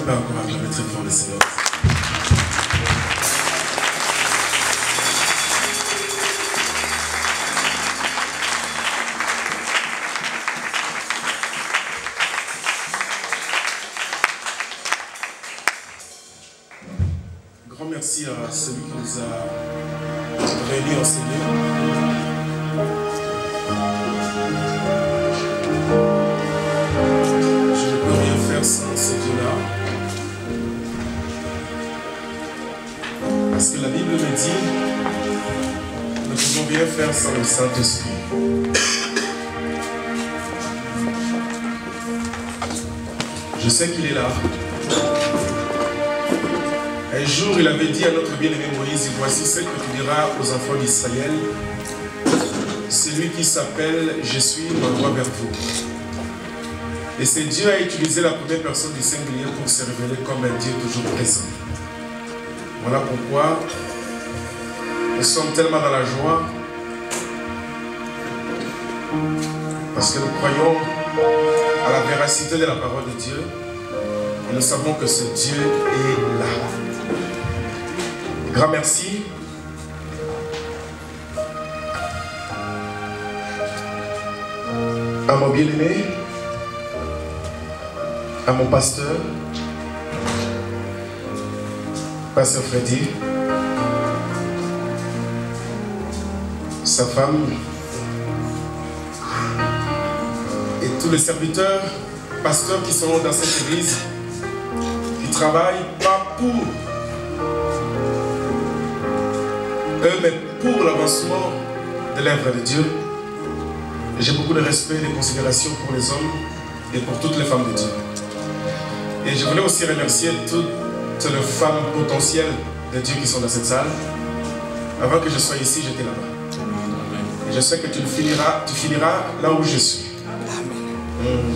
pas encore acclamer très fort le Seigneur? Grand merci à celui qui nous a réunis en Seigneur. Je ne peux rien faire sans ce Dieu-là. Parce que la Bible me dit, nous ne pouvons rien faire sans le Saint-Esprit. Je sais qu'il est là. Un jour, il avait dit à notre bien-aimé Moïse, voici ce que tu diras aux enfants d'Israël. Celui qui s'appelle Je suis m'envoie vers vous. Et c'est Dieu a utilisé la première personne du singulier pour se révéler comme un Dieu toujours présent. Voilà pourquoi nous sommes tellement dans la joie. Parce que nous croyons à la véracité de la parole de Dieu. Et nous savons que ce Dieu est là. Grand merci. À mon bien-aimé, à mon pasteur, Pasteur Freddy, sa femme et tous les serviteurs, pasteurs qui sont dans cette église, qui travaillent pas pour eux, mais pour l'avancement de l'œuvre de Dieu. J'ai beaucoup de respect et de considération pour les hommes et pour toutes les femmes de Dieu. Et je voulais aussi remercier toutes les femmes potentielles de Dieu qui sont dans cette salle. Avant que je sois ici, j'étais là-bas. Et je sais que tu finiras là où je suis.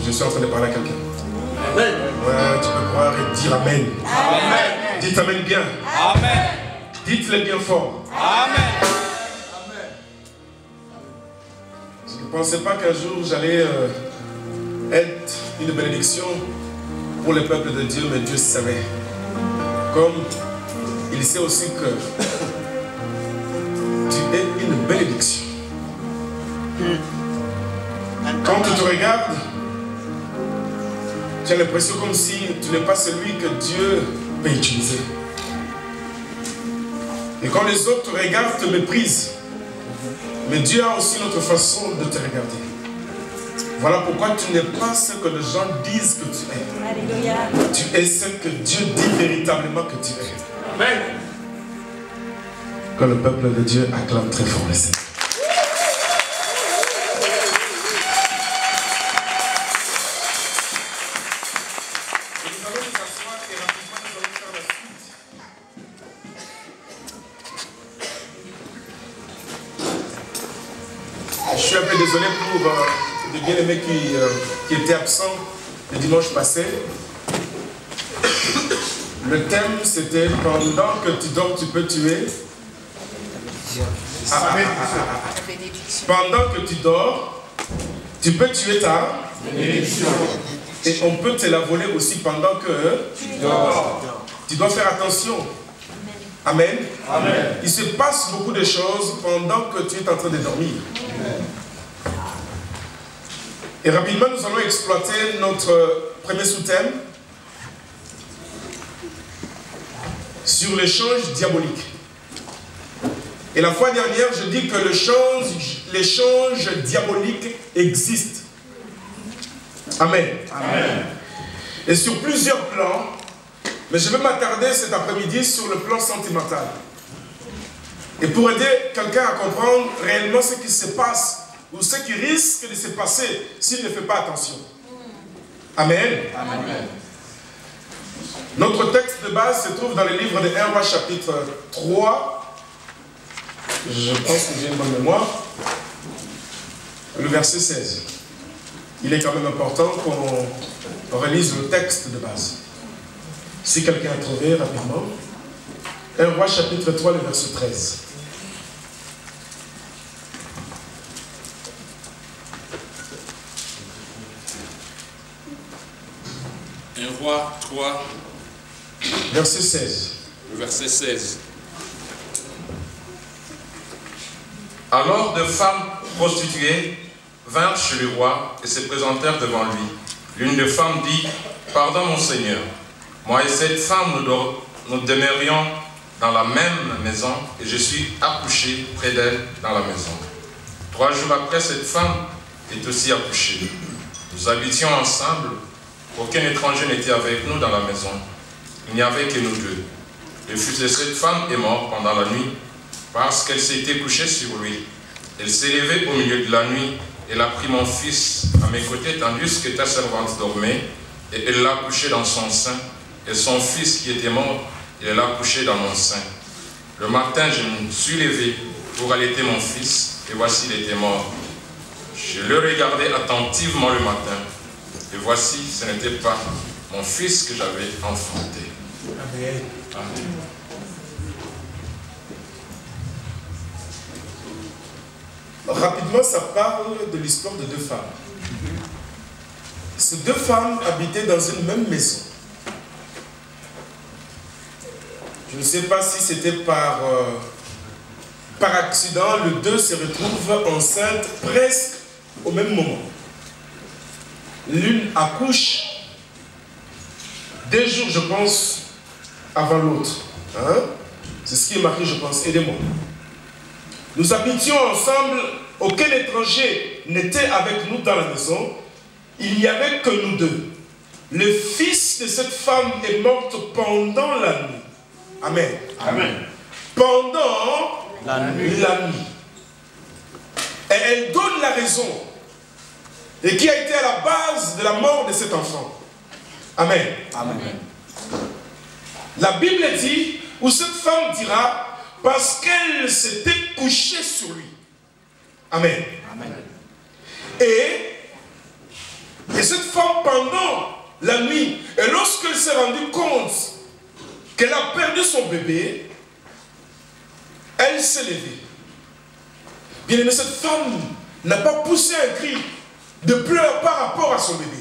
Je suis en train de parler à quelqu'un. Ouais, tu peux croire et dire Amen. Amen. Dites Amen bien. Amen. Dites-le bien fort. Amen. Je ne pensais pas qu'un jour j'allais être une bénédiction pour le peuple de Dieu, mais Dieu savait. Comme il sait aussi que tu es une bénédiction. Quand tu te regardes, tu as l'impression comme si tu n'es pas celui que Dieu peut utiliser. Et quand les autres te regardent, te méprisent. Mais Dieu a aussi notre façon de te regarder. Voilà pourquoi tu n'es pas ce que les gens disent que tu es. Alléluia. Tu es ce que Dieu dit véritablement que tu es. Amen. Quand le peuple de Dieu acclame très fort le Seigneur. Je suis un peu désolé pour les bien-aimés qui étaient absents le dimanche passé. Le thème c'était pendant que tu dors, tu peux tuer. Pendant que tu dors, tu peux tuer ta bénédiction. Et on peut te la voler aussi pendant que tu dors. Tu dois faire attention. Amen. Amen. Il se passe beaucoup de choses pendant que tu es en train de dormir. Amen. Et rapidement, nous allons exploiter notre premier sous-thème sur l'échange diabolique. Et la fois dernière, je dis que l'échange diabolique existe. Amen. Amen. Et sur plusieurs plans, mais je vais m'attarder cet après-midi sur le plan sentimental. Et pour aider quelqu'un à comprendre réellement ce qui se passe ou ce qui risque de se passer s'il ne fait pas attention. Amen. Amen. Notre texte de base se trouve dans le livre de 1 Roi chapitre 3. Je pense que j'ai une bonne mémoire. Le verset 16. Il est quand même important qu'on relise le texte de base. Si quelqu'un a trouvé rapidement. 1 Roi chapitre 3, le verset 13. 1 Roi 3, Verset 16. Le verset 16. Alors deux femmes prostituées vinrent chez le roi et se présentèrent devant lui. L'une des femmes dit, « Pardon mon Seigneur, moi et cette femme nous demeurions dans la même maison et je suis accouché près d'elle dans la maison. 3 jours après, cette femme est aussi accouchée. Nous habitions ensemble, aucun étranger n'était avec nous dans la maison. Il n'y avait que nous deux. Le fils de cette femme est mort pendant la nuit parce qu'elle s'était couchée sur lui. Elle s'est levée au milieu de la nuit. Elle a pris mon fils à mes côtés tandis que ta servante dormait et elle l'a couché dans son sein. Et son fils qui était mort, elle l'a couché dans mon sein. Le matin, je me suis levé pour allaiter mon fils et voici, il était mort. Je le regardais attentivement le matin et voici, ce n'était pas mon fils que j'avais enfanté. Amen. Amen. Rapidement, ça parle de l'histoire de 2 femmes. Ces 2 femmes habitaient dans une même maison. Je ne sais pas si c'était par accident, les 2 se retrouvent enceintes presque au même moment. L'une accouche 2 jours, je pense, avant l'autre. Hein? C'est ce qui est marqué, je pense. Aidez-moi. Nous habitions ensemble, aucun étranger n'était avec nous dans la maison. Il n'y avait que nous 2. Le fils de cette femme est mort pendant la nuit. Amen. Amen. Pendant la nuit. Et elle donne la raison. Et qui a été à la base de la mort de cet enfant. Amen. Amen. La Bible dit, où cette femme dira, parce qu'elle s'était couchée sur lui. Amen. Amen. Et cette femme, pendant la nuit, et lorsqu'elle s'est rendue compte qu'elle a perdu son bébé, elle s'est levée. Bien aimé, cette femme n'a pas poussé un cri de pleurs par rapport à son bébé.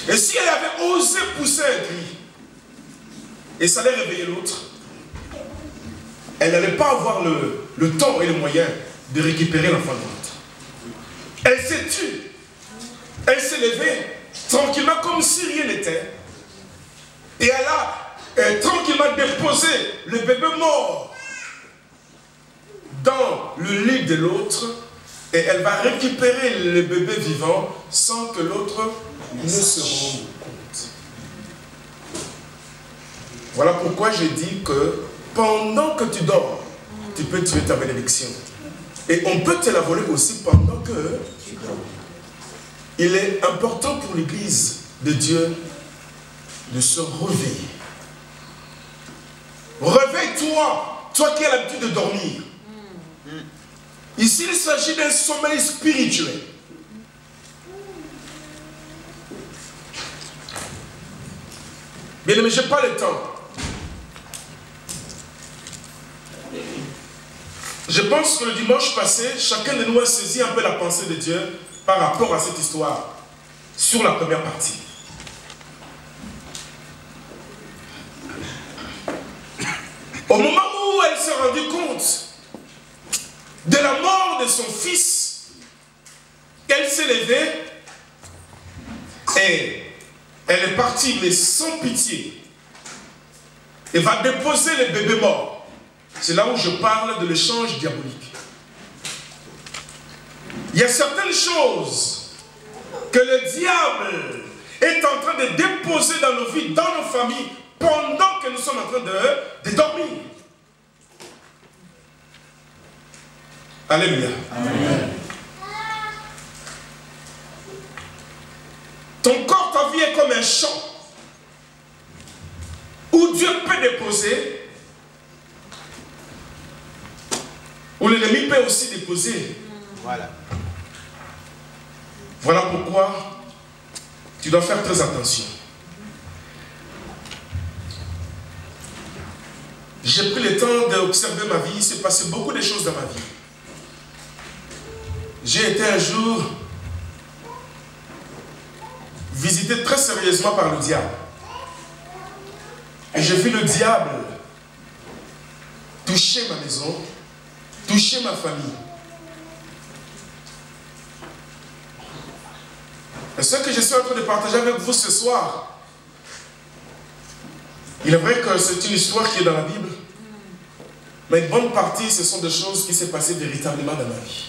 Et si elle avait osé pousser un cri, et ça allait réveiller l'autre, elle n'allait pas avoir le temps et les moyens de récupérer l'enfant de l'autre. Elle s'est tue. Elle s'est levée tranquillement comme si rien n'était. Et elle a tranquillement déposé le bébé mort dans le lit de l'autre. Et elle va récupérer le bébé vivant sans que l'autre ne se rende compte. Voilà pourquoi je dis que pendant que tu dors, tu peux tuer ta bénédiction. Et on peut te la voler aussi pendant que tu dors. Il est important pour l'Église de Dieu de se réveiller. Réveille-toi, toi qui as l'habitude de dormir. Ici, il s'agit d'un sommeil spirituel. Bien aimé, je n'ai pas le temps. Je pense que le dimanche passé, chacun de nous a saisi un peu la pensée de Dieu par rapport à cette histoire, sur la première partie. Au moment où elle s'est rendue compte de la mort de son fils, elle s'est levée et elle est partie, mais sans pitié, et va déposer le bébé mort. C'est là où je parle de l'échange diabolique. Il y a certaines choses que le diable est en train de déposer dans nos vies, dans nos familles, pendant que nous sommes en train de dormir. Alléluia. Amen. Ton corps, ta vie est comme un champ où Dieu peut déposer, où l'ennemi peut aussi déposer. Voilà. Voilà pourquoi tu dois faire très attention. J'ai pris le temps d'observer ma vie. Il s'est passé beaucoup de choses dans ma vie. J'ai été un jour visité très sérieusement par le diable. Et j'ai vu le diable toucher ma maison, toucher ma famille. Et ce que je suis en train de partager avec vous ce soir, il est vrai que c'est une histoire qui est dans la Bible, mais une bonne partie, ce sont des choses qui s'est passées véritablement dans ma vie.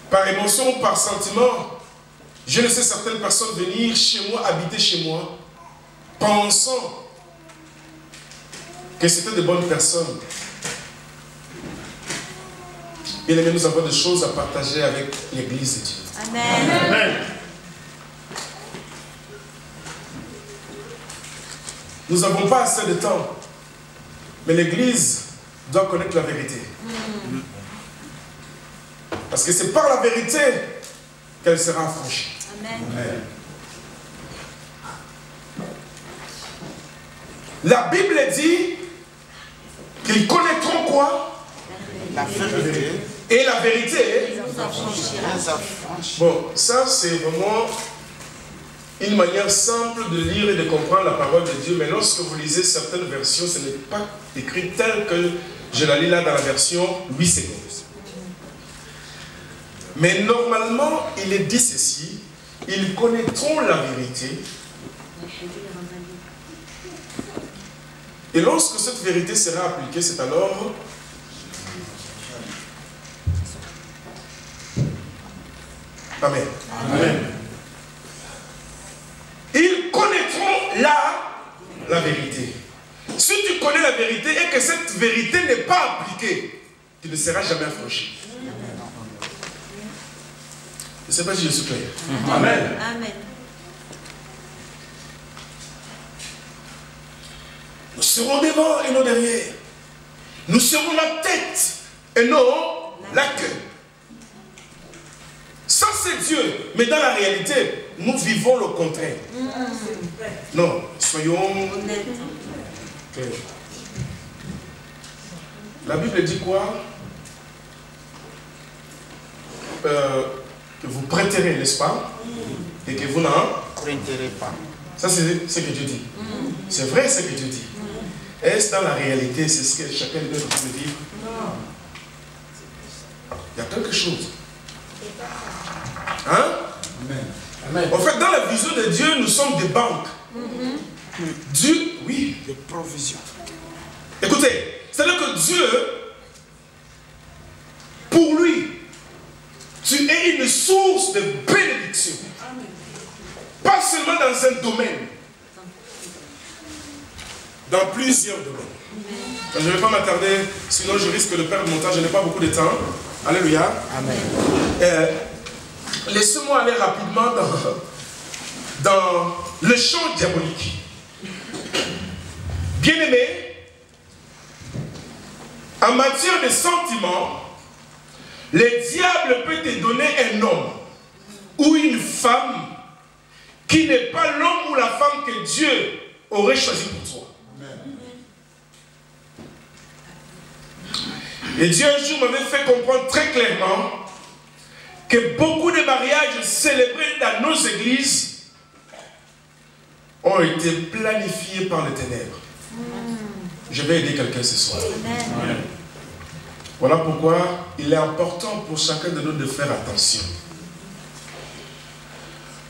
Par émotion ou par sentiment, je laissais certaines personnes venir chez moi, habiter chez moi, pensant que c'était de bonnes personnes. Bien aimé, nous avons des choses à partager avec l'Église de Dieu. Amen. Amen. Nous n'avons pas assez de temps, mais l'Église doit connaître la vérité. Parce que c'est par la vérité qu'elle sera affranchie. Amen. Amen. La Bible dit qu'ils connaîtront quoi? La vérité. Et la vérité. Nous affranchira. Bon, ça c'est vraiment une manière simple de lire et de comprendre la parole de Dieu. Mais lorsque vous lisez certaines versions, ce n'est pas écrit tel que je la lis là dans la version 8 secondes. Mais normalement, il est dit ceci: ils connaîtront la vérité. Et lorsque cette vérité sera appliquée, c'est alors Amen. Amen. Ils connaîtront la vérité. Si tu connais la vérité et que cette vérité n'est pas appliquée, tu ne seras jamais affranchi. Je ne sais pas si je suis clair. Amen. Amen. Nous serons devant et non derrière. Nous serons la tête et non la queue. Ça c'est Dieu. Mais dans la réalité, nous vivons le contraire. Non, soyons clairs. La Bible dit quoi? Que vous prêterez, n'est-ce pas? Et que vous n'en Prêterez pas. Ça c'est ce que Dieu dit. C'est vrai ce que Dieu dit. Est-ce dans la réalité, c'est ce que chacun de nous peut vivre? Il y a quelque chose. Hein? Amen. En fait, dans la vision de Dieu, nous sommes des banques. Dieu, oui. De provision. Écoutez, c'est-à-dire que Dieu, pour lui, tu es une source de bénédiction. Pas seulement dans un domaine. Dans plusieurs domaines. Je ne vais pas m'attarder, sinon je risque de perdre mon temps. Je n'ai pas beaucoup de temps. Alléluia. Amen. Laissez-moi aller rapidement dans le champ diabolique. Bien-aimé, en matière de sentiments, le diable peut te donner un homme ou une femme qui n'est pas l'homme ou la femme que Dieu aurait choisi pour toi. Et Dieu un jour m'avait fait comprendre très clairement que beaucoup de mariages célébrés dans nos églises ont été planifiés par les ténèbres. Je vais aider quelqu'un ce soir. Amen. Voilà pourquoi il est important pour chacun de nous de faire attention.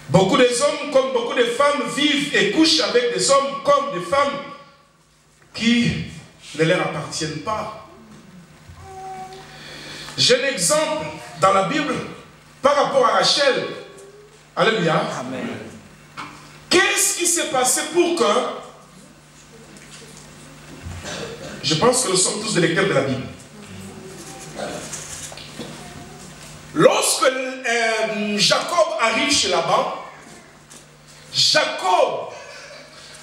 Beaucoup d'hommes comme beaucoup de femmes vivent et couchent avec des hommes comme des femmes qui ne leur appartiennent pas. J'ai un exemple dans la Bible par rapport à Rachel. Alléluia. Amen. Qu'est-ce qui s'est passé pour que... Je pense que nous sommes tous des lecteurs de la Bible. Lorsque Jacob arrive chez Laban, Jacob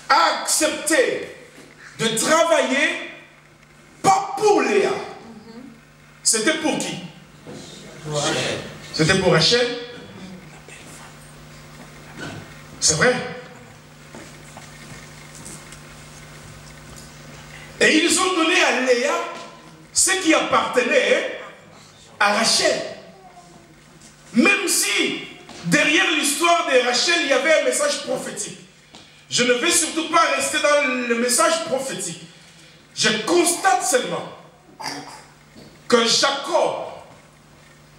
a accepté de travailler pas pour Léa. C'était pour qui? C'était pour Rachel. C'est vrai. Et ils ont donné à Léa ce qui appartenait à Rachel. Même si derrière l'histoire de Rachel, il y avait un message prophétique. Je ne vais surtout pas rester dans le message prophétique. Je constate seulement que Jacob,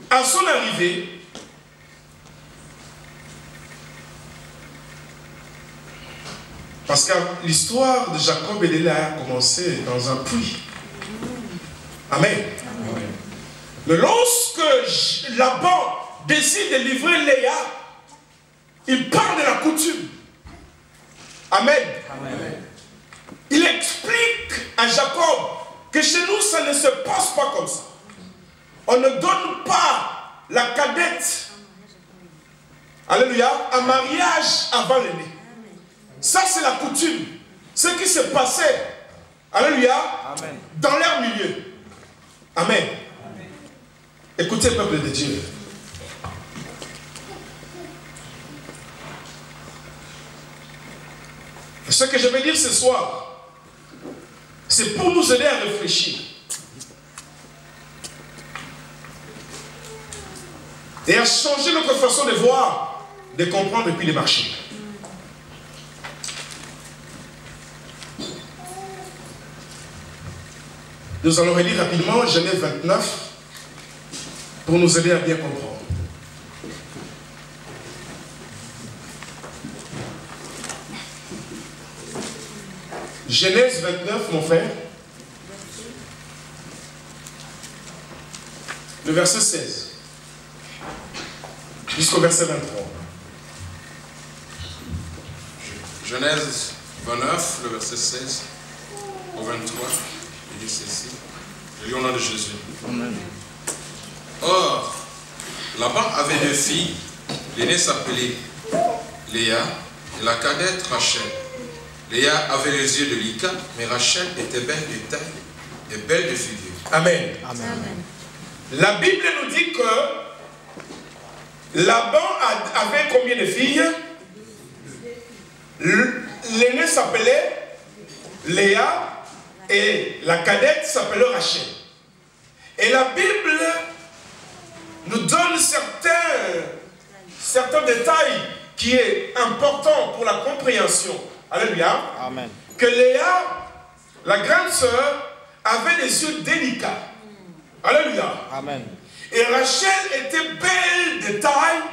à son arrivée, parce que l'histoire de Jacob et de Léa a commencé dans un puits. Amen. Amen. Mais lorsque Laban décide de livrer Léa, il parle de la coutume. Amen. Amen. Il explique à Jacob que chez nous, ça ne se passe pas comme ça. On ne donne pas la cadette, alléluia, un mariage avant l'aîné. Ça, c'est la coutume. Ce qui se passait, alléluia, amen, dans leur milieu. Amen. Amen. Écoutez, peuple de Dieu. Ce que je vais dire ce soir, c'est pour nous aider à réfléchir. Et à changer notre façon de voir, de comprendre et puis de marcher. Nous allons relire rapidement Genèse 29 pour nous aider à bien comprendre. Genèse 29, mon frère. Le verset 16 jusqu'au verset 23. Genèse 29, le verset 16 au 23. Il dit ceci. Je lis au nom de Jésus. Amen. Or, Laban avait deux filles. L'aînée s'appelait Léa et la cadette Rachel. Léa avait les yeux de Lika, mais Rachel était belle de taille et belle de figure. Amen. Amen. Amen. La Bible nous dit que Laban avait combien de filles? L'aînée s'appelait Léa et la cadette s'appelait Rachel. Et la Bible nous donne certains détails qui est important pour la compréhension. Alléluia. Amen. Que Léa, la grande sœur, avait des yeux délicats. Alléluia. Amen. Et Rachel était belle de taille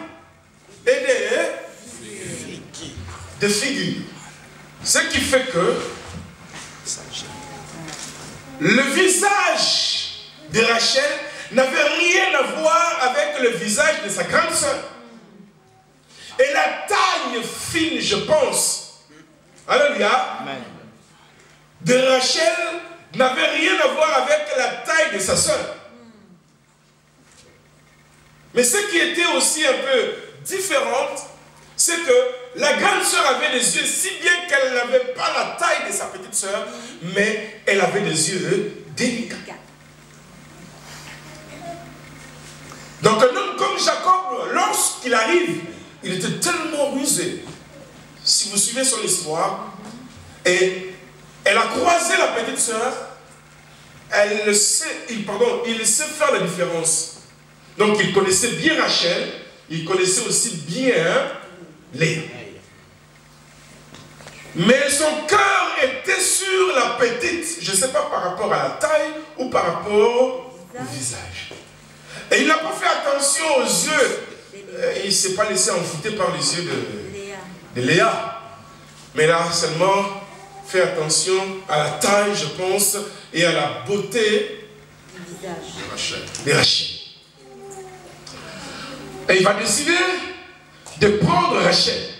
et de figure. Ce qui fait que le visage de Rachel n'avait rien à voir avec le visage de sa grande sœur. Et la taille fine, je pense, alléluia, amen, de Rachel n'avait rien à voir avec la taille de sa sœur. Mais ce qui était aussi un peu différent, c'est que la grande sœur avait des yeux, si bien qu'elle n'avait pas la taille de sa petite sœur, mais elle avait des yeux délicats. Donc un homme comme Jacob, lorsqu'il arrive, il était tellement rusé. Si vous suivez son histoire, et elle a croisé la petite sœur, il sait faire la différence. Donc il connaissait bien Rachel, il connaissait aussi bien Léa. Mais son cœur était sur la petite, je ne sais pas par rapport à la taille ou par rapport au visage. Et il n'a pas fait attention aux yeux, il ne s'est pas laissé envoûter par les yeux de Léa. Mais il a seulement fait attention à la taille, je pense, et à la beauté de Rachel. Et il va décider de prendre Rachel.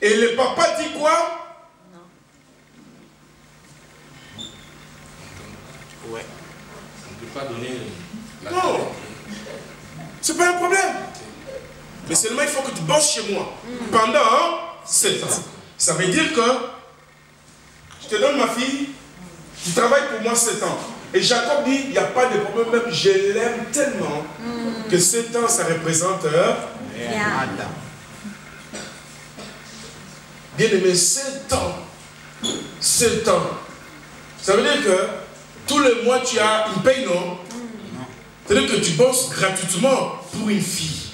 Et le papa dit quoi? Ouais. On ne peut pas donner la non. C'est pas un problème. Mais seulement il faut que tu bosses chez moi pendant 7 ans. Ça veut dire que je te donne ma fille, tu travailles pour moi 7 ans. Et Jacob dit, il n'y a pas de problème, même je l'aime tellement que 7 ans, ça représente bien aimé, 7 ans. 7 ans. Ça veut dire que tous les mois, tu as une paye, non? C'est-à-dire que tu bosses gratuitement pour une fille.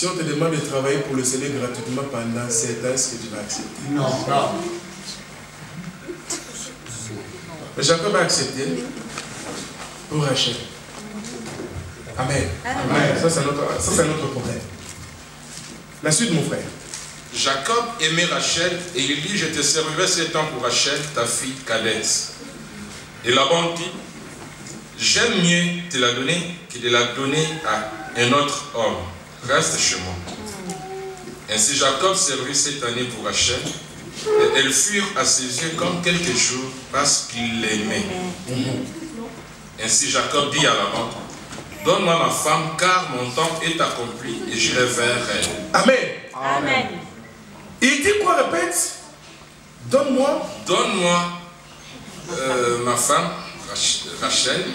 Si on te demande de travailler pour le Seigneur gratuitement pendant 7 ans, est-ce que tu vas accepter? Non. Mais Jacob a accepté pour Rachel. Amen. Amen. Ça, c'est notre problème. La suite, mon frère. Jacob aimait Rachel et il dit, je te servirai 7 ans pour Rachel, ta fille Cadès. Et Laban dit, j'aime mieux te la donner que de la donner à un autre homme. Reste chez moi. Ainsi Jacob servit cette année pour Rachel et elles furent à ses yeux comme quelques jours parce qu'il l'aimait. Ainsi Jacob dit à Laban, donne-moi ma femme car mon temps est accompli et j'irai vers elle. Amen. Amen. Il dit quoi, répète? Donne-moi. Donne-moi ma femme, Rachel,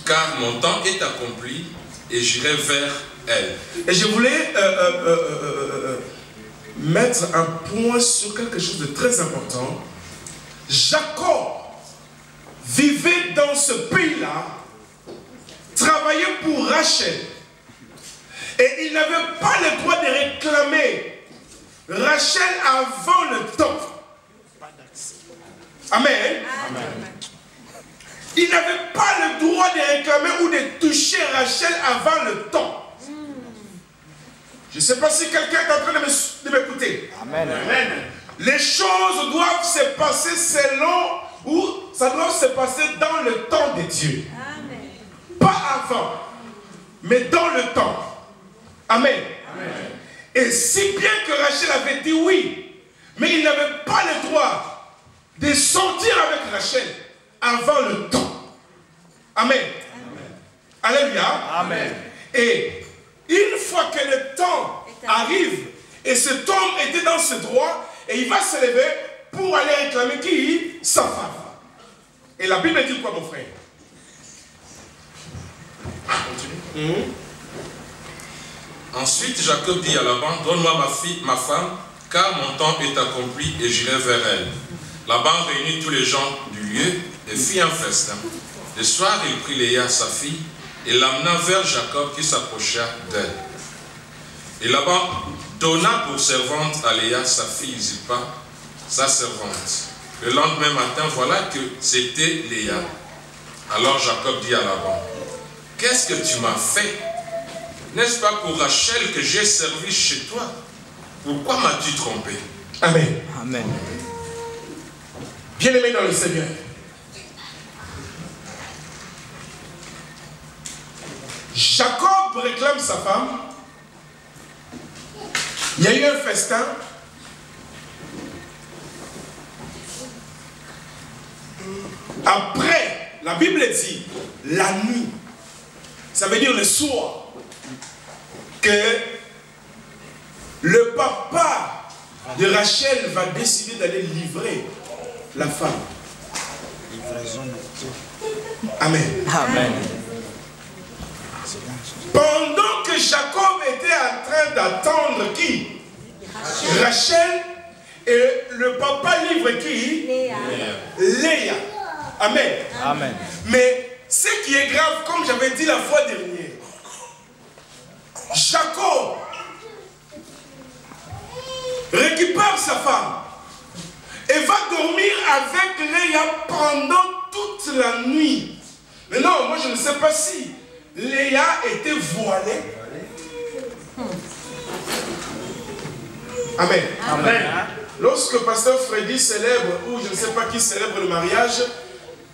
car mon temps est accompli et j'irai vers elle. Et je voulais mettre un point sur quelque chose de très important. Jacob vivait dans ce pays-là, travaillait pour Rachel. Et il n'avait pas le droit de réclamer Rachel avant le temps. Amen. Amen. Il n'avait pas le droit de réclamer ou de toucher Rachel avant le temps. Je ne sais pas si quelqu'un est en train de m'écouter. Amen. Amen. Les choses doivent se passer selon ou ça doit se passer dans le temps de Dieu. Amen. Pas avant, mais dans le temps. Amen. Amen. Et si bien que Rachel avait dit oui, mais il n'avait pas le droit de sortir avec Rachel avant le temps. Amen. Amen. Alléluia. Amen. Et une fois que le temps arrive, et cet homme était dans ce droit, et il va se lever pour aller réclamer qui? Sa femme. Et la Bible dit quoi, mon frère? Continue. Ensuite, Jacob dit à Laban, donne-moi ma femme, car mon temps est accompli et j'irai vers elle. Laban réunit tous les gens du lieu et fit un festin. Le soir, il prit Léa, sa fille, et l'amena vers Jacob qui s'approcha d'elle. Et Laban donna pour servante à Léa, sa fille Zilpa, sa servante. Le lendemain matin, voilà que c'était Léa. Alors Jacob dit à Laban, qu'est-ce que tu m'as fait? N'est-ce pas pour Rachel que j'ai servi chez toi? Pourquoi m'as-tu trompé? Amen. Amen. Bien-aimé dans le Seigneur. Jacob réclame sa femme. Il y a eu un festin. Après, la Bible dit la nuit. Ça veut dire le soir. Que le papa de Rachel va décider d'aller livrer la femme. Amen. Amen. Pendant que Jacob était en train d'attendre qui? Rachel. Et le papa livre qui? Léa. Amen. Amen. Mais ce qui est grave, comme j'avais dit la fois dernière, Jacob récupère sa femme et va dormir avec Léa pendant toute la nuit. Mais non, moi je ne sais pas si Léa était voilée. Amen. Amen. Lorsque Pasteur Freddy célèbre, ou je ne sais pas qui célèbre le mariage,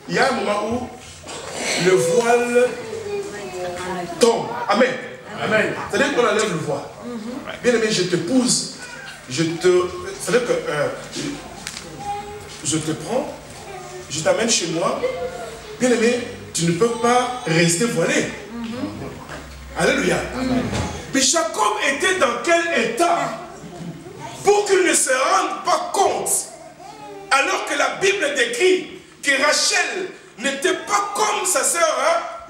il y a un moment où le voile tombe. Amen. Amen. C'est-à-dire qu'on enlève le voile. Bien aimé, je t'épouse. C'est-à-dire que je te prends, je t'amène chez moi. Bien aimé, tu ne peux pas rester voilé. Alléluia. Mais Jacob était dans quel état pour qu'il ne se rende pas compte, alors que la Bible décrit que Rachel n'était pas comme sa sœur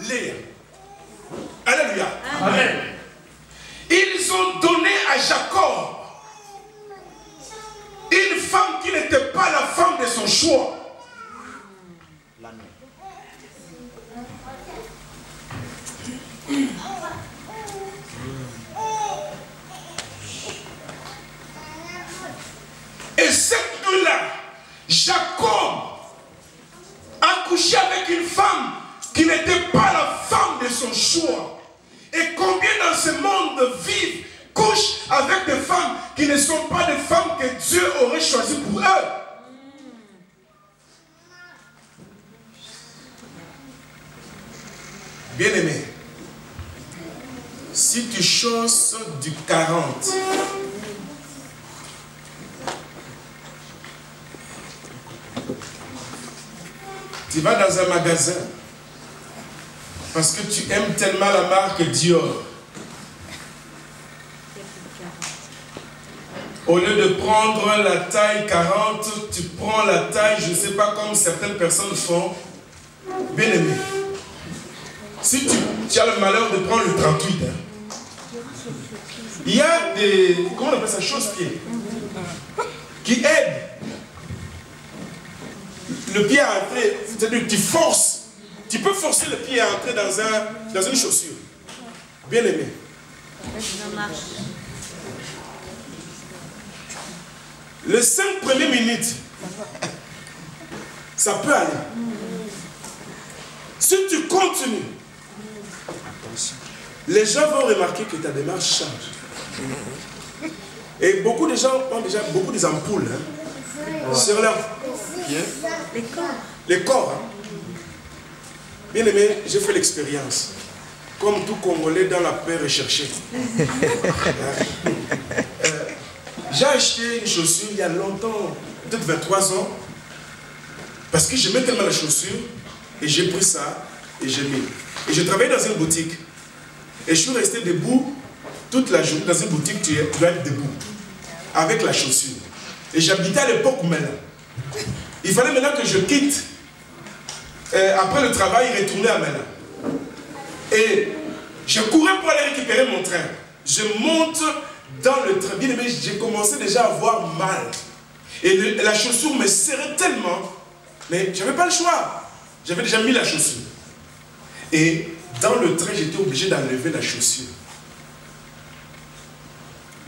Léa. Alléluia. Amen. Ils ont donné à Jacob une femme qui n'était pas la femme de son choix. choix. Et combien dans ce monde vivent, couchent avec des femmes qui ne sont pas des femmes que Dieu aurait choisies pour eux. Bien-aimé, si tu chausses du 40, tu vas dans un magasin parce que tu aimes tellement la marque Dior. Au lieu de prendre la taille 40, tu prends la taille, je ne sais pas, comme certaines personnes font. Bien aimé, si tu as le malheur de prendre le 38, il y a des, comment on appelle ça, chausse-pieds, qui aident le pied à entrer, c'est-à-dire que tu forces. Tu peux forcer le pied à entrer dans une chaussure. Bien aimé. Les 5 premières minutes, ça peut aller. Si tu continues, les gens vont remarquer que ta démarche change. Et beaucoup de gens ont déjà beaucoup des ampoules sur leur pied. Les corps. Bien aimé, j'ai fait l'expérience. Comme tout Congolais dans la paix recherchée. J'ai acheté une chaussure il y a longtemps, peut-être 23 ans, parce que j'aimais tellement la chaussure, et j'ai pris ça, et j'ai mis. Et je travaillais dans une boutique, et je suis resté debout toute la journée. Dans une boutique, tu dois être debout, avec la chaussure. Et j'habitais à l'époque maintenant. Il fallait maintenant que je quitte, après le travail, retourner à Mena. Et je courais pour aller récupérer mon train. Je monte dans le train. Bien aimé, j'ai commencé déjà à avoir mal. Et la chaussure me serrait tellement. Mais je n'avais pas le choix. J'avais déjà mis la chaussure. Et dans le train, j'étais obligé d'enlever la chaussure.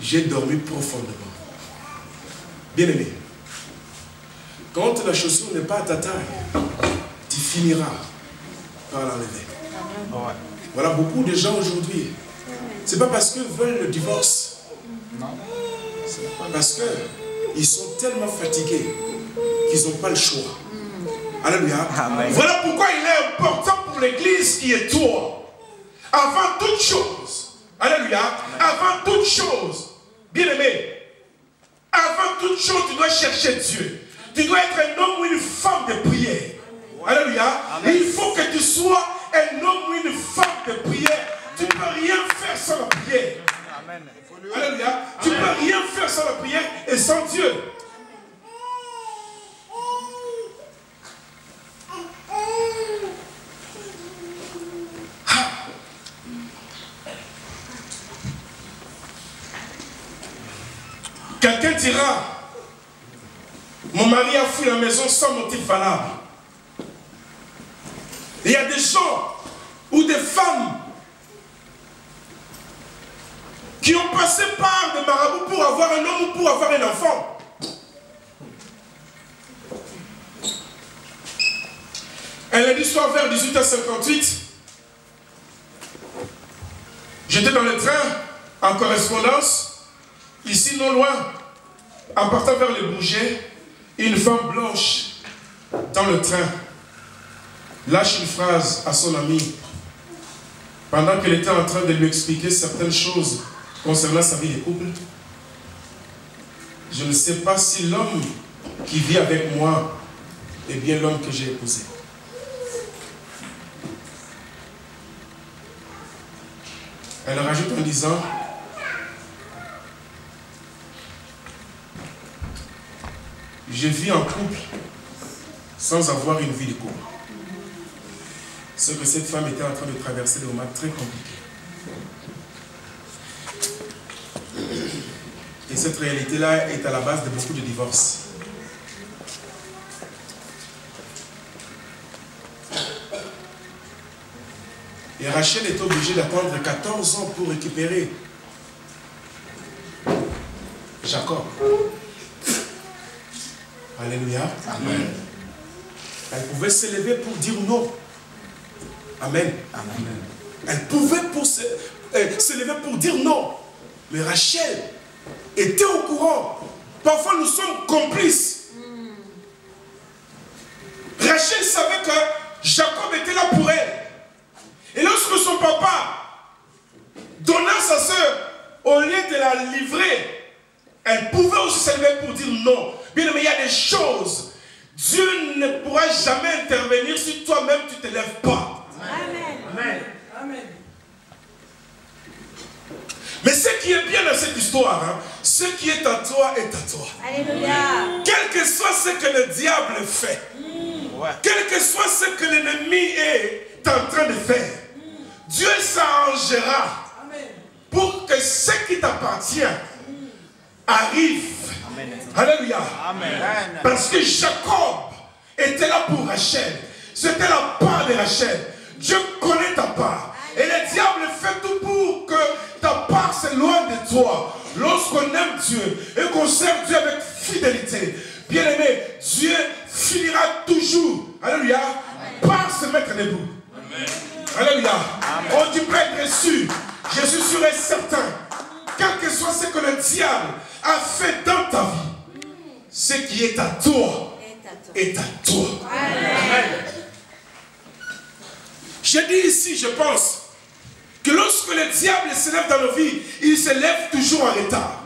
J'ai dormi profondément. Bien aimé, quand la chaussure n'est pas à ta taille, tu finiras par l'enlever. Voilà beaucoup de gens aujourd'hui. C'est pas parce qu'ils veulent le divorce. Non. Parce qu'ils sont tellement fatigués qu'ils n'ont pas le choix. Alléluia. Amen. Voilà pourquoi il est important pour l'église qui est toi. Avant toute chose. Alléluia. Avant toute chose. Bien aimé. Avant toute chose, tu dois chercher Dieu. Tu dois être un homme ou une femme de prière. Alléluia. Il faut que tu sois un homme ou une femme de prière. Tu ne peux rien faire sans la prière. Amen. Alléluia. Tu ne peux rien faire sans la prière et sans Dieu. Quelqu'un dira, mon mari a fui la maison sans motif valable. Il y a des gens ou des femmes qui ont passé par des marabouts pour avoir un homme ou pour avoir un enfant. Un lundi soir vers 18h58, j'étais dans le train en correspondance, ici non loin, en partant vers le Bourget, une femme blanche dans le train lâche une phrase à son ami pendant qu'elle était en train de lui expliquer certaines choses concernant sa vie de couple. Je ne sais pas si l'homme qui vit avec moi est bien l'homme que j'ai épousé. Elle rajoute en disant, je vis en couple sans avoir une vie de couple. Ce que cette femme était en train de traverser des moments très compliqués. Et cette réalité-là est à la base de beaucoup de divorces. Et Rachel est obligée d'attendre 14 ans pour récupérer Jacob. Alléluia. Amen. Elle pouvait s'élever pour dire non. Amen. Amen. Elle pouvait se lever pour dire non. Mais Rachel était au courant. Parfois nous sommes complices. Rachel savait que Jacob était là pour elle. Et lorsque son papa donna sa sœur, au lieu de la livrer, elle pouvait aussi se lever pour dire non. Bien aimé, il y a des choses. Dieu ne pourra jamais intervenir si toi-même tu ne te lèves pas. Amen. Amen. Amen. Mais ce qui est bien dans cette histoire, hein, ce qui est à toi est à toi. Alléluia. Quel que soit ce que le diable fait, quel que soit ce que l'ennemi est en train de faire, Dieu s'arrangera pour que ce qui t'appartient arrive. Amen. Alléluia. Amen. Parce que Jacob était là pour Rachel. C'était la part de Rachel. Dieu connaît ta part. Et le diable fait tout pour que ta part s'éloigne de toi. Lorsqu'on aime Dieu et qu'on sert Dieu avec fidélité, bien aimé, Dieu finira toujours, alléluia, par se mettre debout. Amen. Alléluia. Amen. On dit pas être sûr. Je suis sûr et certain, quel que soit ce que le diable a fait dans ta vie, ce qui est à toi est à toi. Amen. Je dis ici, je pense, que lorsque le diable se lève dans nos vies, il se lève toujours en retard.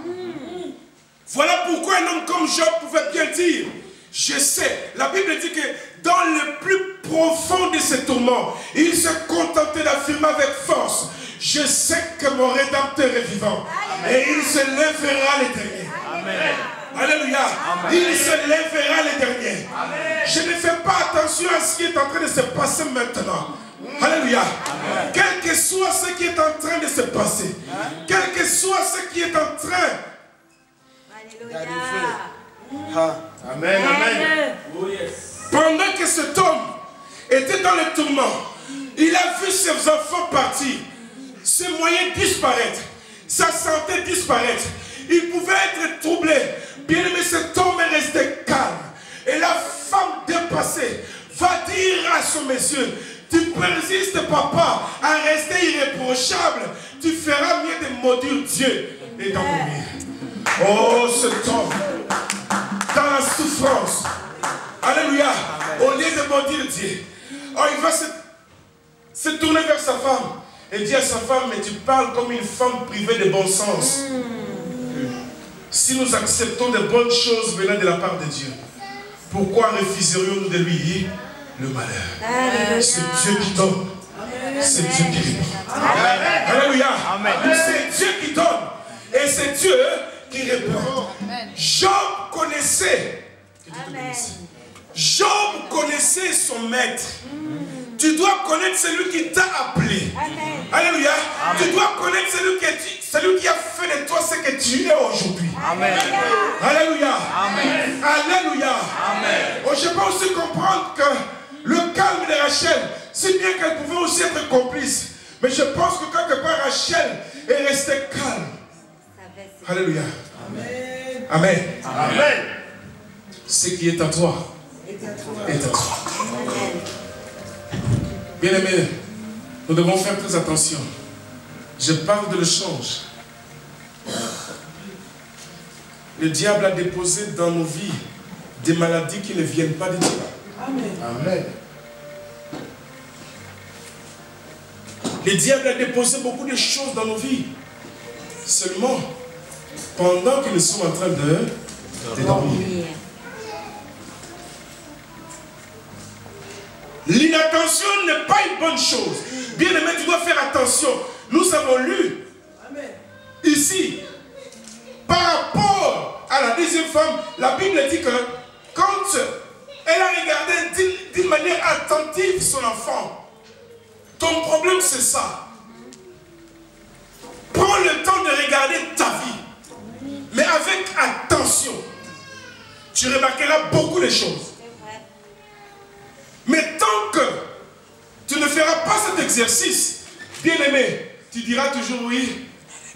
Voilà pourquoi un homme comme Job pouvait bien dire, je sais, la Bible dit que dans le plus profond de ses tourments, il se contentait d'affirmer avec force, je sais que mon Rédempteur est vivant. Amen. Et il se lèvera les derniers. Amen. Alléluia. Amen. Il se lèvera les derniers. Amen. Je ne fais pas attention à ce qui est en train de se passer maintenant. Alléluia. Amen. Quel que soit ce qui est en train de se passer, quel que soit ce qui est en train Alléluia. Amen. Amen. Oh, yes. Pendant que cet homme était dans le tourment, il a vu ses enfants partir, ses moyens disparaître, sa santé disparaître. Il pouvait être troublé. Bien aimé, cet homme est resté calme. Et la femme dépassée va dire à son monsieur, tu persistes, papa, à rester irréprochable. Tu feras mieux de maudire Dieu et d'en mourir. Oh, cet homme, dans la souffrance, alléluia, au lieu de maudire Dieu, oh, il va se tourner vers sa femme et dire à sa femme, mais tu parles comme une femme privée de bon sens. Si nous acceptons de bonnes choses venant de la part de Dieu, pourquoi refuserions-nous de lui dire le malheur? C'est Dieu qui donne. C'est Dieu qui répond. Alléluia. C'est Dieu qui donne. Et c'est Dieu qui répond. Job connaissait. Job connaissait son maître. Tu dois connaître celui qui t'a appelé. Amen. Alléluia. Amen. Tu dois connaître celui qui a fait de toi ce que tu es aujourd'hui. Amen. Alléluia. Amen. Alléluia. Amen. Oh, je peux aussi comprendre que le calme de Rachel, si bien qu'elle pouvait aussi être complice, mais je pense que quelque part Rachel est restée calme. Alléluia. Amen. Amen. Amen. Ce qui est à toi est à toi. Amen. Bien aimé, nous devons faire très attention. Je parle de l'échange. Le diable a déposé dans nos vies des maladies qui ne viennent pas de Dieu. Amen. Amen. Le diable a déposé beaucoup de choses dans nos vies. Seulement, pendant que nous sommes en train de dormir. L'inattention n'est pas une bonne chose. Bien aimé, tu dois faire attention. Nous avons lu ici, par rapport à la deuxième femme, la Bible dit que quand elle a regardé d'une manière attentive son enfant, ton problème c'est ça. Prends le temps de regarder ta vie, mais avec attention. Tu remarqueras beaucoup de choses. Mais tant que tu ne feras pas cet exercice, bien aimé, tu diras toujours oui,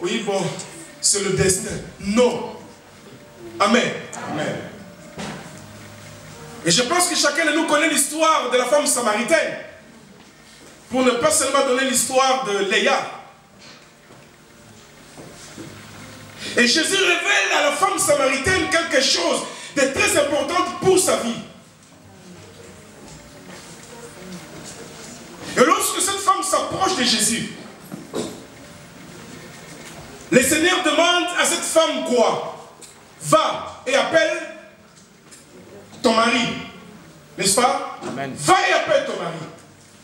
oui, bon, c'est le destin. Non. Amen. Amen. Et je pense que chacun de nous connaît l'histoire de la femme samaritaine. pour ne pas seulement donner l'histoire de Léa. Et Jésus révèle à la femme samaritaine quelque chose de très important pour sa vie. Et lorsque cette femme s'approche de Jésus, le Seigneur demande à cette femme quoi? Va et appelle ton mari. N'est-ce pas? Amen. Va et appelle ton mari.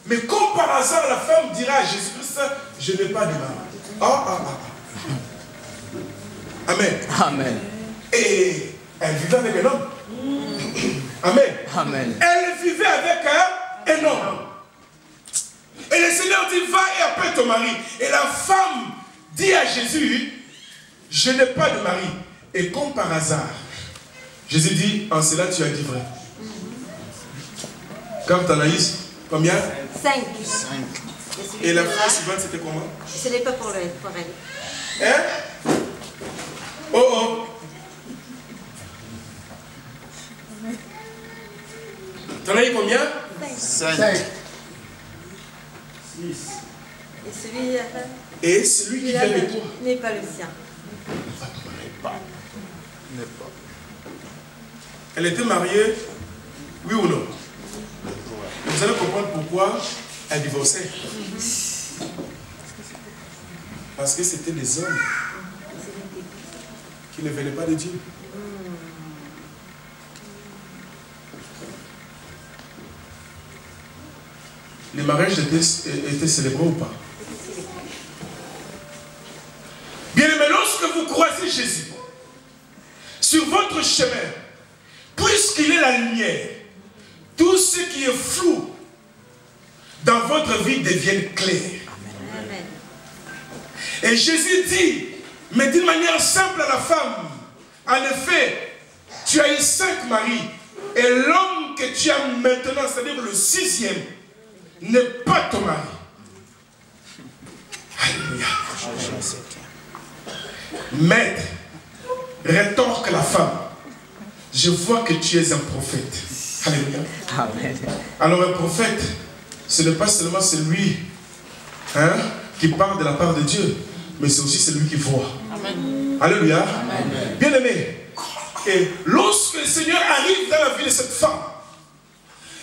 Mais comme par hasard, la femme dira à Jésus-Christ, je n'ai pas de mari. Amen. Amen. Et elle vivait avec un homme. Amen. Amen. Elle vivait avec un homme. Et le Seigneur dit, va et appelle ton mari. Et la femme dit à Jésus, je n'ai pas de mari. Et comme par hasard, Jésus dit, en cela tu as dit vrai. Quand Anaïs, combien? 5. Et la fois suivante, c'était comment? Ce n'est pas pour elle. Hein? Oh oh. T'en as eu combien? 5. 6. Et celui Et celui qui vient avec toi n'est pas le sien. N'est pas. Elle était mariée, oui ou non? Vous allez comprendre pourquoi elle divorçait. Parce que c'était des hommes qui ne venaient pas de Dieu. Les mariages étaient célébrés ou pas? Bien aimé, lorsque vous croisez Jésus sur votre chemin, puisqu'il est la lumière, tout ce qui est flou dans votre vie devient clair. Amen. Et Jésus dit, mais d'une manière simple à la femme, en effet, tu as eu 5 maris, et l'homme que tu as maintenant, c'est-à-dire le 6e, n'est pas ton mari. Alléluia. Maître, rétorque la femme, je vois que tu es un prophète. Alléluia. Amen. Alors un prophète, ce n'est pas seulement celui qui parle de la part de Dieu, mais c'est aussi celui qui voit. Amen. Alléluia. Amen. Bien aimé. Et lorsque le Seigneur arrive dans la vie de cette femme,